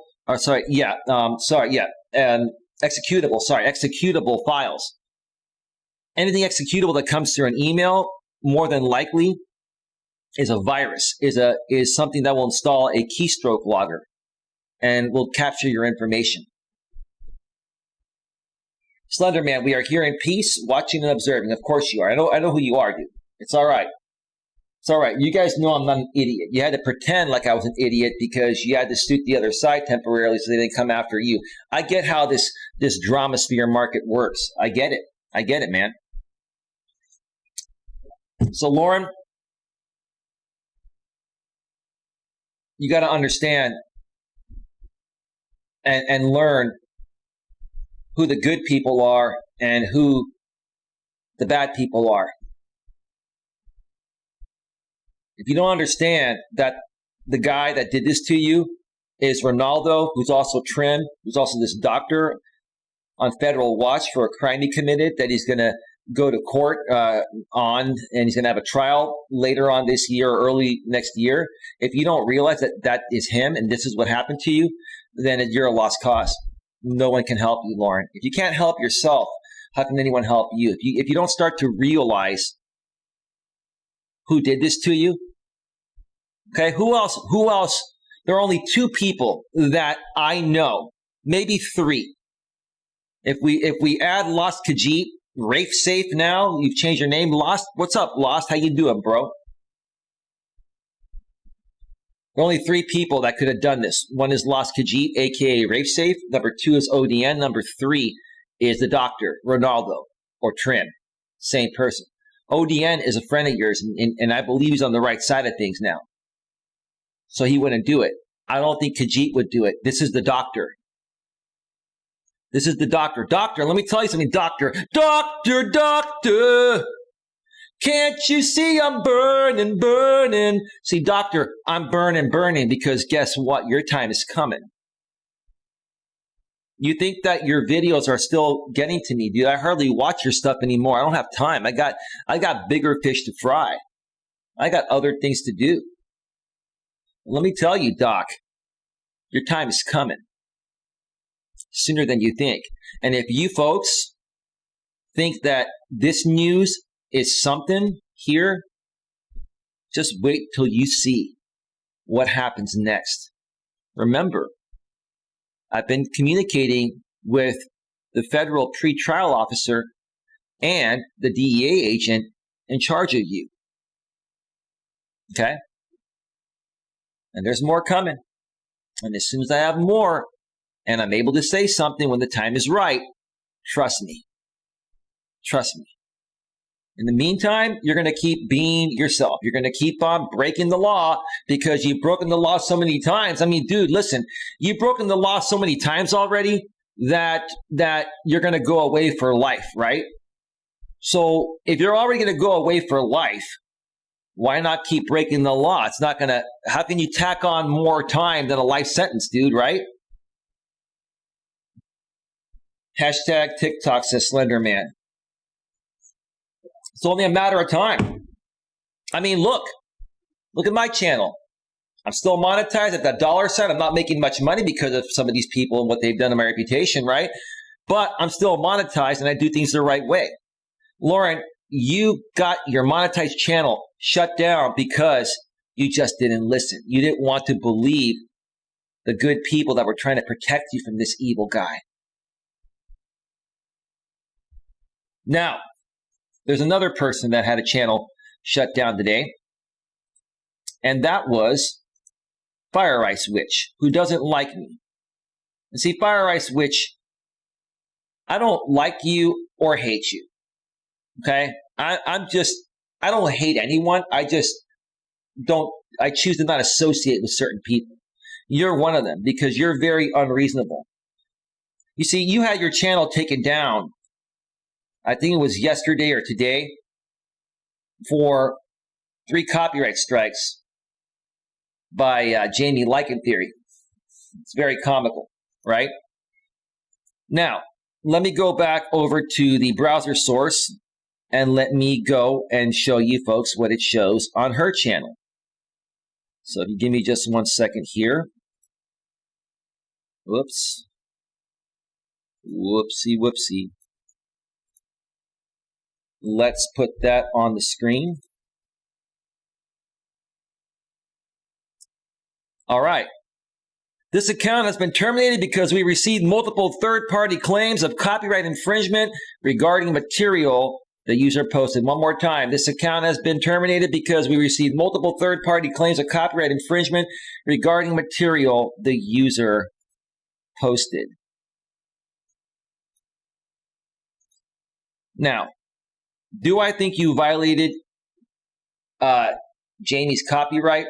files. Anything executable that comes through an email, more than likely, is a virus, is something that will install a keystroke logger and will capture your information. Slenderman, we are here in peace, watching and observing. Of course you are. I know who you are, dude. It's all right. It's all right. You guys know I'm not an idiot. You had to pretend like I was an idiot because you had to suit the other side temporarily so they didn't come after you. I get how this dramasphere market works. I get it. I get it, man. So, Lauren, you got to understand and learn who the good people are and who the bad people are. If you don't understand that the guy that did this to you is Ronaldo, who's also trim, who's also this doctor on federal watch for a crime he committed that he's going to go to court and he's going to have a trial later on this year or early next year. If you don't realize that that is him and this is what happened to you, then you're a lost cause. No one can help you, Lauren. If you can't help yourself, how can anyone help you? If you don't start to realize who did this to you, okay, who else? There are only two people that I know, maybe three. If we add Lost Khajiit, Rafe Safe now, you've changed your name. Lost, what's up, Lost? How you doing, bro? There are only three people that could have done this. One is Lost Khajiit, a.k.a. Rafe Safe. Number two is ODN. Number three is the doctor, Ronaldo, or Trim. Same person. ODN is a friend of yours, and I believe he's on the right side of things now. So he wouldn't do it. I don't think Khajiit would do it. This is the doctor. This is the doctor. Doctor, let me tell you something, doctor. Doctor, doctor. Can't you see I'm burning, burning? See, doctor, I'm burning, burning because guess what? Your time is coming. You think that your videos are still getting to me, dude? I hardly watch your stuff anymore. I don't have time. I got bigger fish to fry. I got other things to do. Let me tell you, Doc, your time is coming sooner than you think. And if you folks think that this news is something here, just wait till you see what happens next. Remember, I've been communicating with the federal pretrial officer and the DEA agent in charge of you. Okay? And there's more coming. And as soon as I have more, and I'm able to say something when the time is right, trust me. Trust me. In the meantime, you're going to keep being yourself. You're going to keep on breaking the law because you've broken the law so many times. I mean, dude, listen, you've broken the law so many times already that you're going to go away for life, right? So if you're already going to go away for life, why not keep breaking the law? It's not going to, how can you tack on more time than a life sentence, dude, right? Hashtag TikTok, says Slender Man. It's only a matter of time. I mean, look at my channel. I'm still monetized at that $. I'm not making much money because of some of these people and what they've done to my reputation, right? But I'm still monetized and I do things the right way. Lauren, you got your monetized channel shut down because you just didn't listen. You didn't want to believe the good people that were trying to protect you from this evil guy. Now, there's another person that had a channel shut down today, and that was Fire Ice Witch, who doesn't like me. And see, Fire Ice Witch, I don't like you or hate you. Okay? I don't hate anyone. I choose to not associate with certain people. You're one of them because you're very unreasonable. You see, you had your channel taken down, I think it was yesterday or today, for 3 copyright strikes by Jamie Lycan Theory. It's very comical, right? Now, let me go back over to the browser source and let me go and show you folks what it shows on her channel. So if you give me just 1 second here. Whoops. Whoopsie, whoopsie. Let's put that on the screen. All right. This account has been terminated because we received multiple third-party claims of copyright infringement regarding material the user posted. One more time. This account has been terminated because we received multiple third-party claims of copyright infringement regarding material the user posted. Now, do I think you violated Jamie's copyright?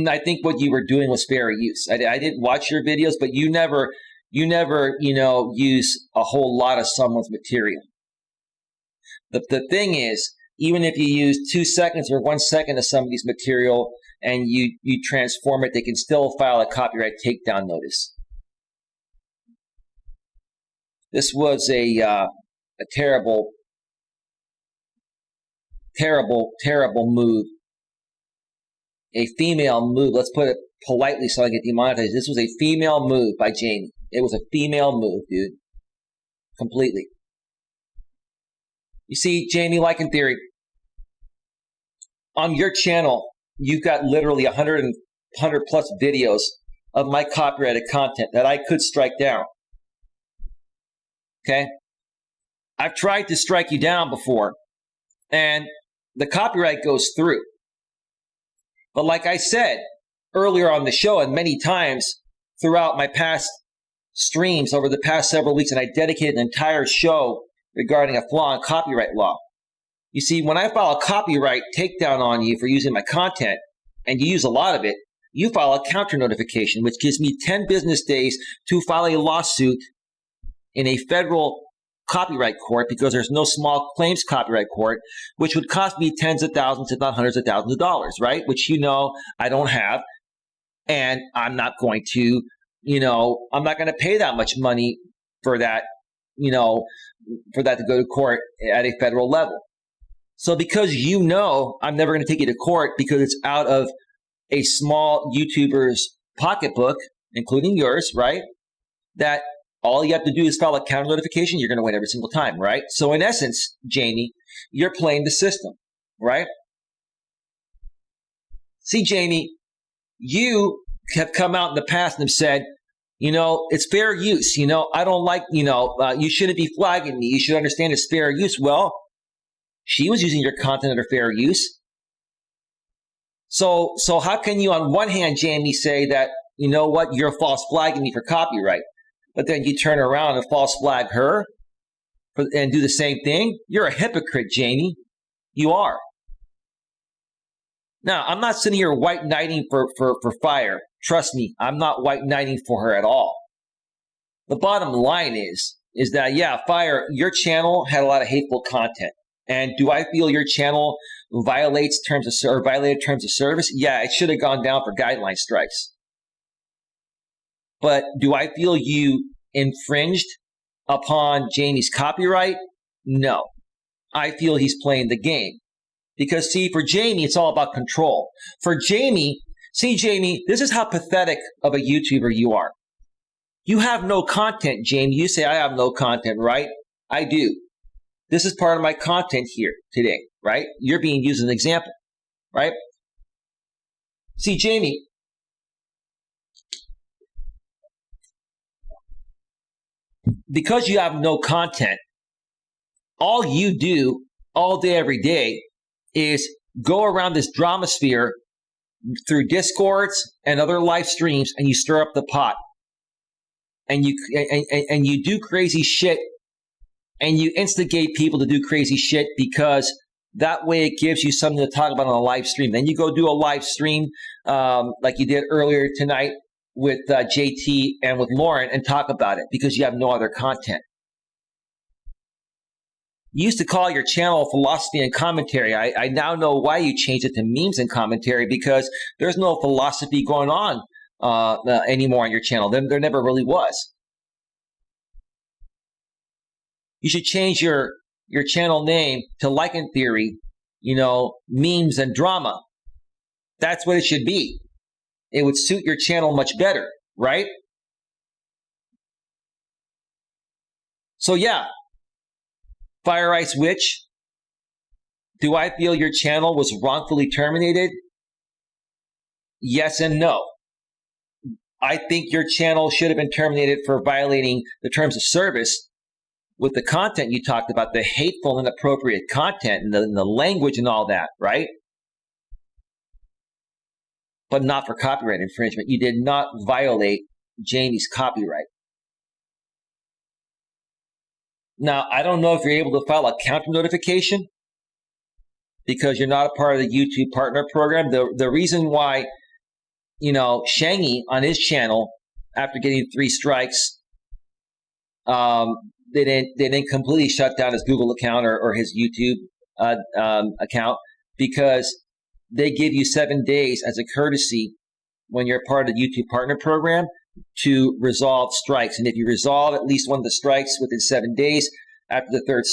I think what you were doing was fair use. I didn't watch your videos, but you never, use a whole lot of someone's material. The thing is, even if you use 2 seconds or 1 second of somebody's material and you transform it, they can still file a copyright takedown notice. This was a terrible, terrible, terrible move. A female move. Let's put it politely so I get demonetized. This was a female move by Jamie. It was a female move, dude. Completely. You see, Jamie Lycan Theory, on your channel, you've got literally 100 plus videos of my copyrighted content that I could strike down. Okay? I've tried to strike you down before, and the copyright goes through. But like I said earlier on the show and many times throughout my past streams over the past several weeks, and I dedicated an entire show regarding a flaw in copyright law. You see, when I file a copyright takedown on you for using my content, and you use a lot of it, you file a counter notification, which gives me 10 business days to file a lawsuit in a federal copyright court, because there's no small claims copyright court, which would cost me tens of thousands, if not hundreds of thousands of dollars, right? Which, I don't have. And I'm not going to, I'm not going to pay that much money for that, for that to go to court at a federal level. So because I'm never going to take you to court because it's out of a small YouTuber's pocketbook, including yours, right? That all you have to do is file a counter notification. You're going to win every single time, right? So in essence, Jamie, you're playing the system, right? See, Jamie, you have come out in the past and have said, it's fair use. I don't like, you shouldn't be flagging me. You should understand it's fair use. Well, she was using your content under fair use. So how can you, on one hand, Jamie, say that, you're false flagging me for copyright, but then you turn around and false flag her? and do the same thing, you're a hypocrite, Jamie. You are. Now, I'm not sitting here white knighting for Fire. Trust me, I'm not white knighting for her at all. The bottom line is that, yeah, Fire, your channel had a lot of hateful content. And do I feel your channel violated terms of service? Yeah, it should have gone down for guideline strikes. But do I feel you infringed upon Jamie's copyright? No. I feel he's playing the game. Because, see, for Jamie, it's all about control. For Jamie, see, Jamie, this is how pathetic of a YouTuber you are. You have no content, Jamie. You say, I have no content, right? I do. This is part of my content here today, right? You're being used as an example, right? See, Jamie, because you have no content, all you do all day, every day is go around this drama sphere through Discords and other live streams, and you stir up the pot. And you do crazy shit, and you instigate people to do crazy shit because that way it gives you something to talk about on a live stream. Then you go do a live stream like you did earlier tonight with JT and with Lauren and talk about it because you have no other content. You used to call your channel Philosophy and Commentary. I now know why you changed it to Memes and Commentary, because there's no philosophy going on anymore on your channel. There never really was. You should change your channel name to Lycan Theory, Memes and Drama. That's what it should be. It would suit your channel much better, right? So yeah, Fire Ice Witch, do I feel your channel was wrongfully terminated? Yes and no. I think your channel should have been terminated for violating the terms of service with the content you talked about, the hateful and inappropriate content and the language and all that, right? But not for copyright infringement. You did not violate Jamie's copyright. Now, I don't know if you're able to file a counter notification because you're not a part of the YouTube partner program. The reason why, Shangy on his channel, after getting 3 strikes, they didn't completely shut down his Google account or his YouTube account, because they give you 7 days as a courtesy when you're part of the YouTube partner program to resolve strikes. And if you resolve at least one of the strikes within 7 days, after the third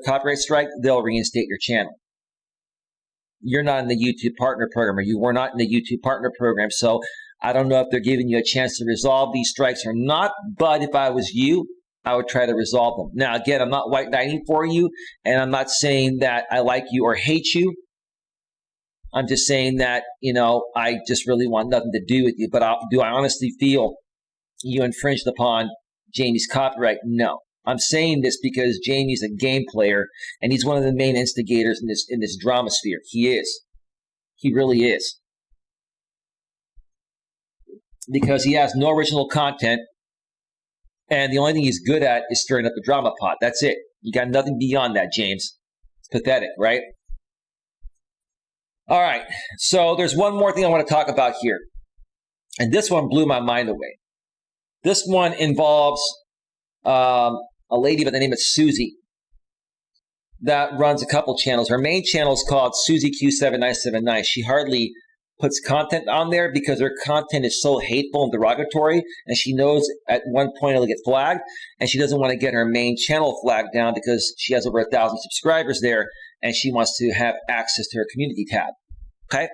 copyright strike, they'll reinstate your channel. You're not in the YouTube partner program, or you were not in the YouTube partner program. So I don't know if they're giving you a chance to resolve these strikes or not, but if I was you, I would try to resolve them. Now, again, I'm not white knighting for you, and I'm not saying that I like you or hate you. I'm just saying that, I just really want nothing to do with you. But do I honestly feel you infringed upon Jamie's copyright? No. I'm saying this because Jamie's a game player, and he's one of the main instigators in this drama sphere. He is. He really is. Because he has no original content, and the only thing he's good at is stirring up the drama pot. That's it. You got nothing beyond that, James. It's pathetic, right? All right, so there's one more thing I want to talk about here. And this one blew my mind away. This one involves a lady by the name of Susie that runs a couple channels. Her main channel is called Susie Q7979. She hardly puts content on there because her content is so hateful and derogatory, and she knows at one point it'll get flagged, and she doesn't want to get her main channel flagged down because she has over 1,000 subscribers there, and she wants to have access to her community tab. Okay?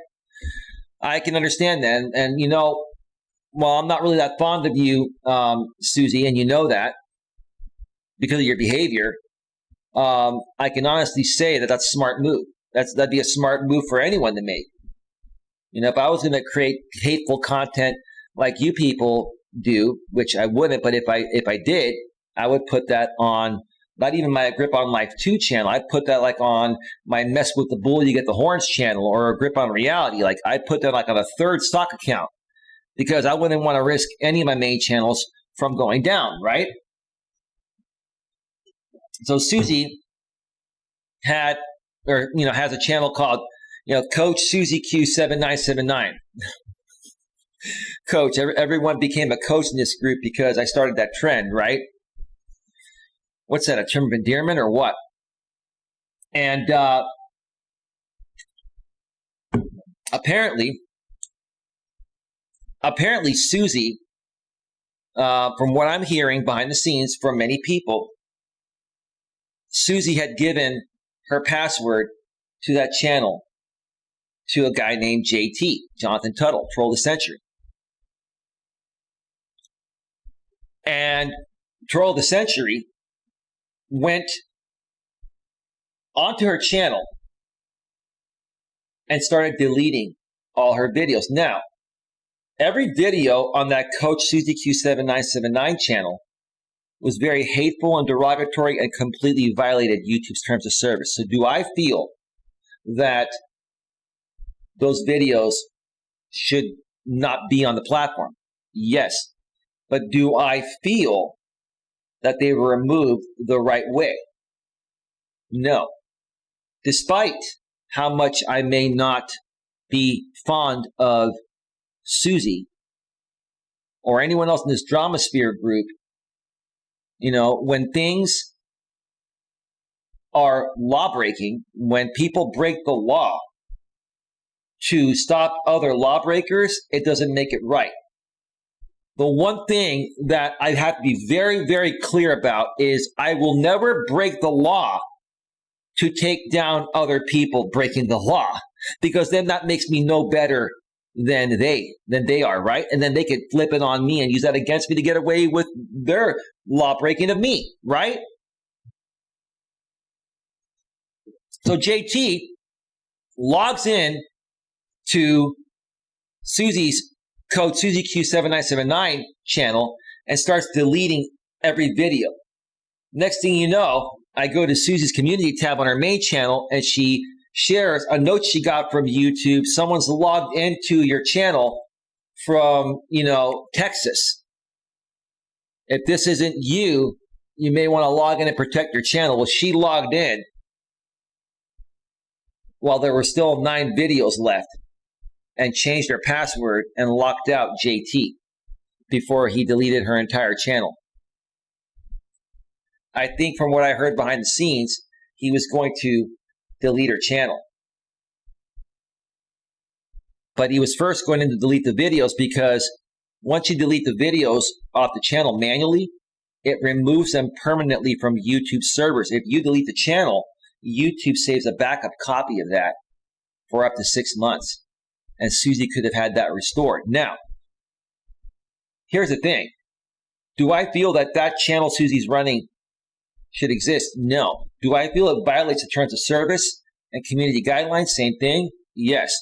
I can understand that. And while I'm not really that fond of you, Susie, and you know that because of your behavior, I can honestly say that that's a smart move. That'd be a smart move for anyone to make. If I was going to create hateful content like you people do, which I wouldn't, but if I did, I would put that on not even my Grip on Life 2 channel. I'd put that like on my Mess with the Bull, You Get the Horns channel, or a Grip on Reality. Like I'd put that like on a third stock account because I wouldn't want to risk any of my main channels from going down, right? So Susie has a channel called, Coach Susie Q7979. Coach, everyone became a coach in this group because I started that trend, right? What's that, a term of endearment or what? And apparently Susie, from what I'm hearing behind the scenes from many people, Susie had given her password to that channel to a guy named JT, Jonathan Tuttle, Troll of the Century. And Troll of the Century went onto her channel and started deleting all her videos. Now, every video on that Coach Susie Q7979 channel was very hateful and derogatory and completely violated YouTube's terms of service. So do I feel that those videos should not be on the platform? Yes. But do I feel that they were removed the right way? No. Despite how much I may not be fond of Susie or anyone else in this drama sphere group, when things are law breaking, when people break the law to stop other lawbreakers, it doesn't make it right. The one thing that I have to be very, very clear about is I will never break the law to take down other people breaking the law, because then that makes me no better than they are, right? And then they could flip it on me and use that against me to get away with their law breaking of me, right? So JT logs in to Susie's Code Susie Q7979 channel and starts deleting every video. Next thing you know, I go to Susie's community tab on her main channel and she shares a note she got from YouTube. Someone's logged into your channel from, Texas. If this isn't you, you may want to log in and protect your channel. Well, she logged in while there were still 9 videos left and changed her password and locked out JT before he deleted her entire channel. I think from what I heard behind the scenes, he was going to delete her channel. But he was first going to delete the videos, because once you delete the videos off the channel manually, it removes them permanently from YouTube servers. If you delete the channel, YouTube saves a backup copy of that for up to 6 months. And Susie could have had that restored. Now, here's the thing. Do I feel that that channel Susie's running should exist? No. Do I feel it violates the terms of service and community guidelines? Same thing? Yes.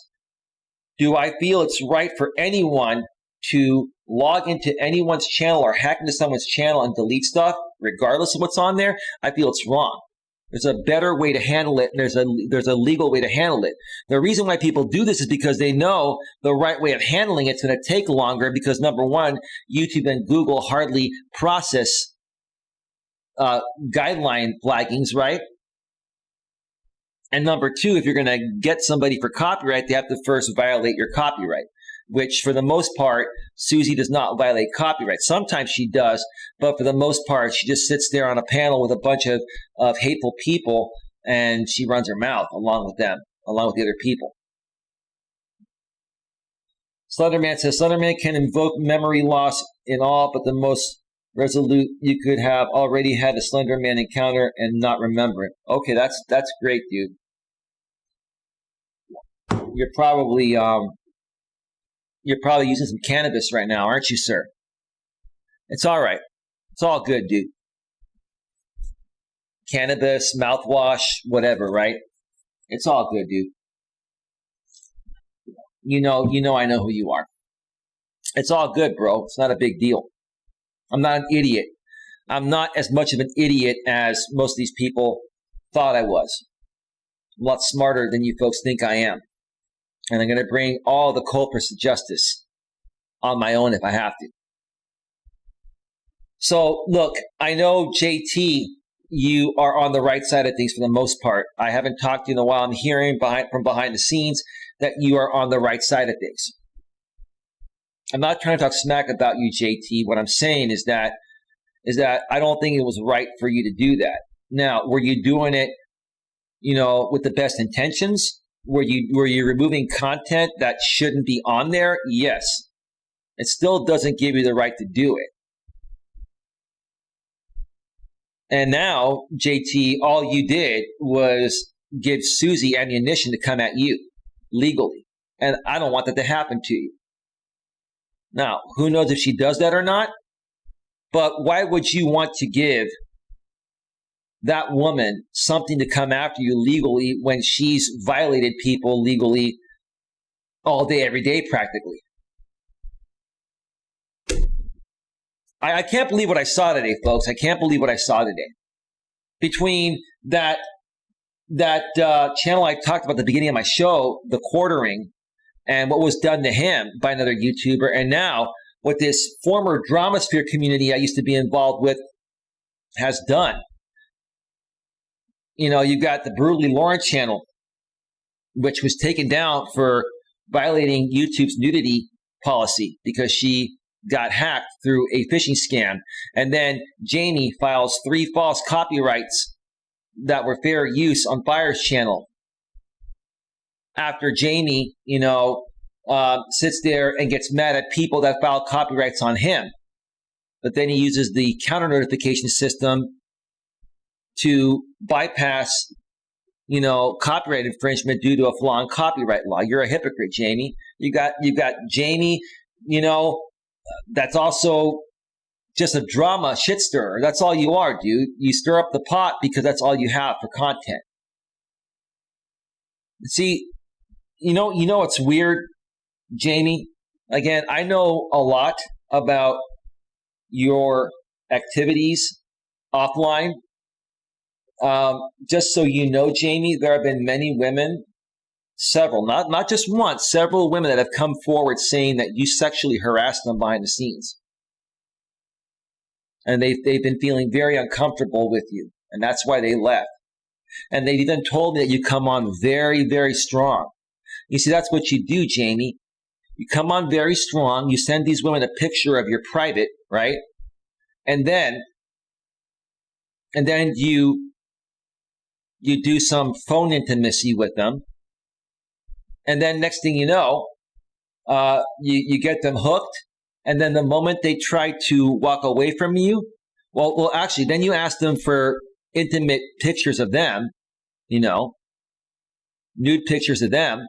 Do I feel it's right for anyone to log into anyone's channel or hack into someone's channel and delete stuff, regardless of what's on there? I feel it's wrong. There's a better way to handle it, and there's a legal way to handle it. The reason why people do this is because they know the right way of handling it's going to take longer, because number one, YouTube and Google hardly process guideline flaggings, right? And number two, if you're going to get somebody for copyright, they have to first violate your copyright, which for the most part, Susie does not violate copyright. Sometimes she does, but for the most part, she just sits there on a panel with a bunch of hateful people, and she runs her mouth along with them, along with the other people. Slenderman says, Slenderman can invoke memory loss in all but the most resolute. You could have already had a Slenderman encounter and not remember it. Okay, that's great, dude. You're probably using some cannabis right now, aren't you, sir? It's all right. It's all good, dude. Cannabis, mouthwash, whatever, right? It's all good, dude. You know I know who you are. It's all good, bro. It's not a big deal. I'm not an idiot. I'm not as much of an idiot as most of these people thought I was. I'm a lot smarter than you folks think I am. And I'm going to bring all the culprits to justice on my own if I have to. So, look, I know JT you are on the right side of things for the most part. I haven't talked to you in a while. I'm hearing from behind the scenes that you are on the right side of things. I'm not trying to talk smack about you, JT. What I'm saying is that I don't think it was right for you to do that. Now, were you doing it, with the best intentions? Were you removing content that shouldn't be on there? Yes. It still doesn't give you the right to do it. And now, JT, all you did was give Susie ammunition to come at you legally. And I don't want that to happen to you. Now, who knows if she does that or not? But why would you want to give that woman something to come after you legally when she's violated people legally all day, every day, practically? I can't believe what I saw today, folks. I can't believe what I saw today. Between that channel I talked about at the beginning of my show, the quartering, and what was done to him by another YouTuber, and now what this former Dramasphere community I used to be involved with has done. You've got the Brutally Lauren channel, which was taken down for violating YouTube's nudity policy because she got hacked through a phishing scam. And then Jamie files 3 false copyrights that were fair use on Fire's channel. After Jamie, sits there and gets mad at people that file copyrights on him. But then he uses the counter notification system to bypass, copyright infringement due to a flaw in copyright law. You're a hypocrite, Jamie. You got Jamie, that's also just a drama shit stirrer. That's all you are, dude. You stir up the pot because that's all you have for content. See, what's weird, Jamie? Again, I know a lot about your activities offline. Just so you know, Jamie, there have been many women, several, not just once, several women that have come forward saying that you sexually harassed them behind the scenes. And they've been feeling very uncomfortable with you. And that's why they left. And they've even told me that you come on very, very strong. You see, that's what you do, Jamie. You come on very strong. You send these women a picture of your private, right? And then you do some phone intimacy with them. And then next thing you know, you get them hooked. And then the moment they try to walk away from you, well, actually, then you ask them for intimate pictures of them, nude pictures of them.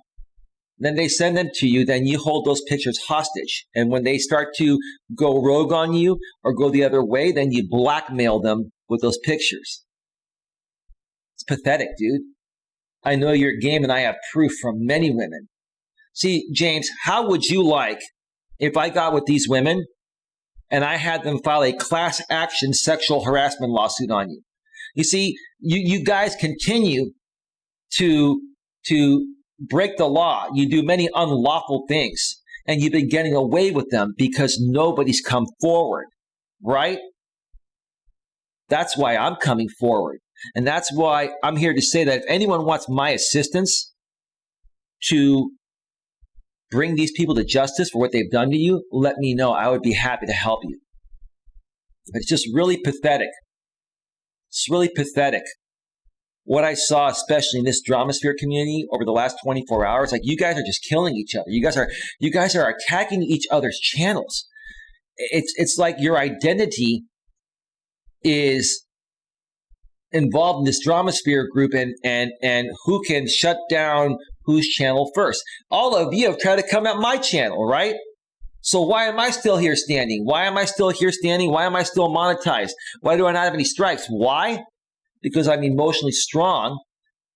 Then they send them to you. Then you hold those pictures hostage. And when they start to go rogue on you or go the other way, then you blackmail them with those pictures. It's pathetic, dude. I know your game and I have proof from many women. See, James, how would you like if I got with these women and I had them file a class action sexual harassment lawsuit on you? You see, you guys continue to break the law. You do many unlawful things and you've been getting away with them because nobody's come forward, right? That's why I'm coming forward. And that's why I'm here to say that if anyone wants my assistance to bring these people to justice for what they've done to you, let me know. I would be happy to help you. But it's just really pathetic. It's really pathetic. What I saw, especially in this Dramasphere community over the last 24 hours, like you guys are just killing each other. You guys are attacking each other's channels. It's like your identity is involved in this Dramasphere group and who can shut down whose channel first. All of you have tried to come at my channel, right? So why am I still here standing? Why am I still here standing? Why am I still monetized? Why do I not have any strikes? Why? Because I'm emotionally strong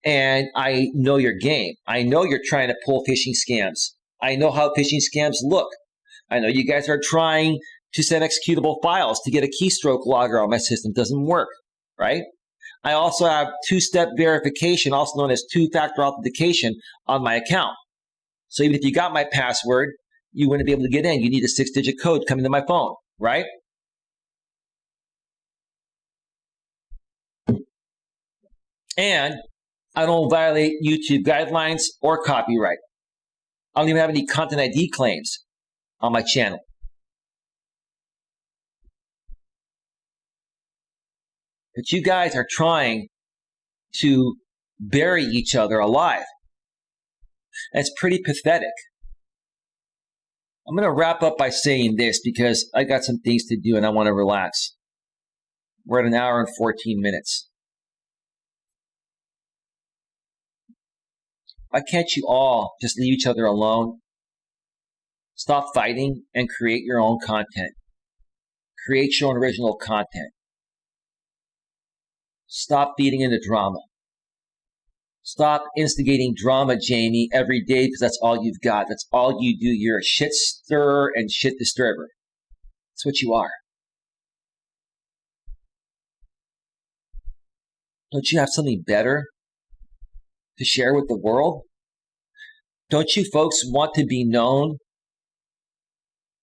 and I know your game. I know you're trying to pull phishing scams. I know how phishing scams look. I know you guys are trying to send executable files to get a keystroke logger on my system. It doesn't work, right? I also have two-step verification, also known as two-factor authentication, on my account. So even if you got my password, you wouldn't be able to get in. You need a 6-digit code coming to my phone, right? And I don't violate YouTube guidelines or copyright. I don't even have any content ID claims on my channel. But you guys are trying to bury each other alive. And it's pretty pathetic. I'm going to wrap up by saying this because I got some things to do and I want to relax. We're at 1 hour and 14 minutes. Why can't you all just leave each other alone? Stop fighting and create your own content. Create your own original content. Stop feeding into drama. Stop instigating drama, Jamie, every day because that's all you've got. That's all you do. You're a shit stirrer and shit disturber. That's what you are. Don't you have something better to share with the world? Don't you folks want to be known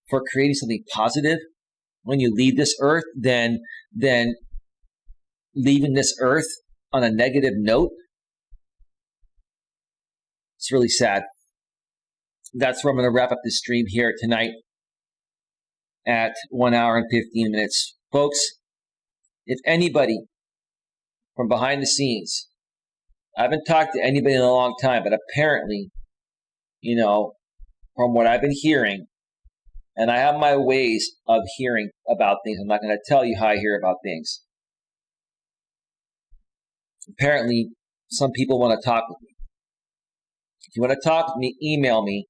for creating something positive when you leave this earth than leaving this earth on a negative note? It's really sad. That's where I'm going to wrap up this stream here tonight at 1 hour and 15 minutes. Folks, if anybody from behind the scenes, I haven't talked to anybody in a long time, but apparently, you know, from what I've been hearing, and I have my ways of hearing about things. I'm not going to tell you how I hear about things. Apparently, some people want to talk with me. If you want to talk with me, email me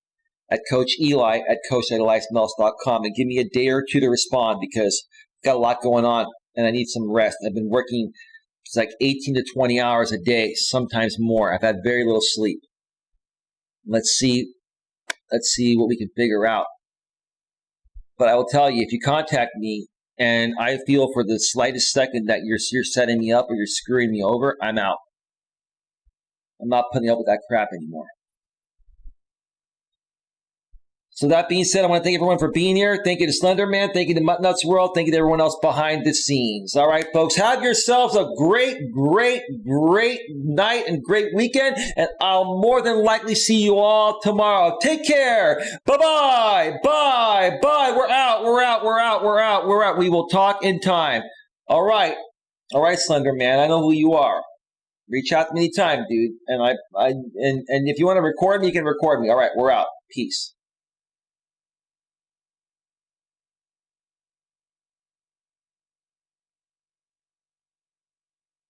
at coacheli@coacheli.com and give me a day or two to respond because I've got a lot going on and I need some rest. I've been working it's like 18 to 20 hours a day, sometimes more. I've had very little sleep. Let's see what we can figure out. But I will tell you, if you contact me and I feel for the slightest second that you're setting me up or you're screwing me over, I'm out. I'm not putting up with that crap anymore. So that being said, I want to thank everyone for being here. Thank you to Slender Man. Thank you to Mutt Nuts World. Thank you to everyone else behind the scenes. All right, folks, have yourselves a great night and great weekend. And I'll more than likely see you all tomorrow. Take care. Bye-bye. Bye. We're out. We will talk in time. All right, Slender Man. I know who you are. Reach out to me anytime, dude. And if you want to record me, you can record me. All right, we're out. Peace.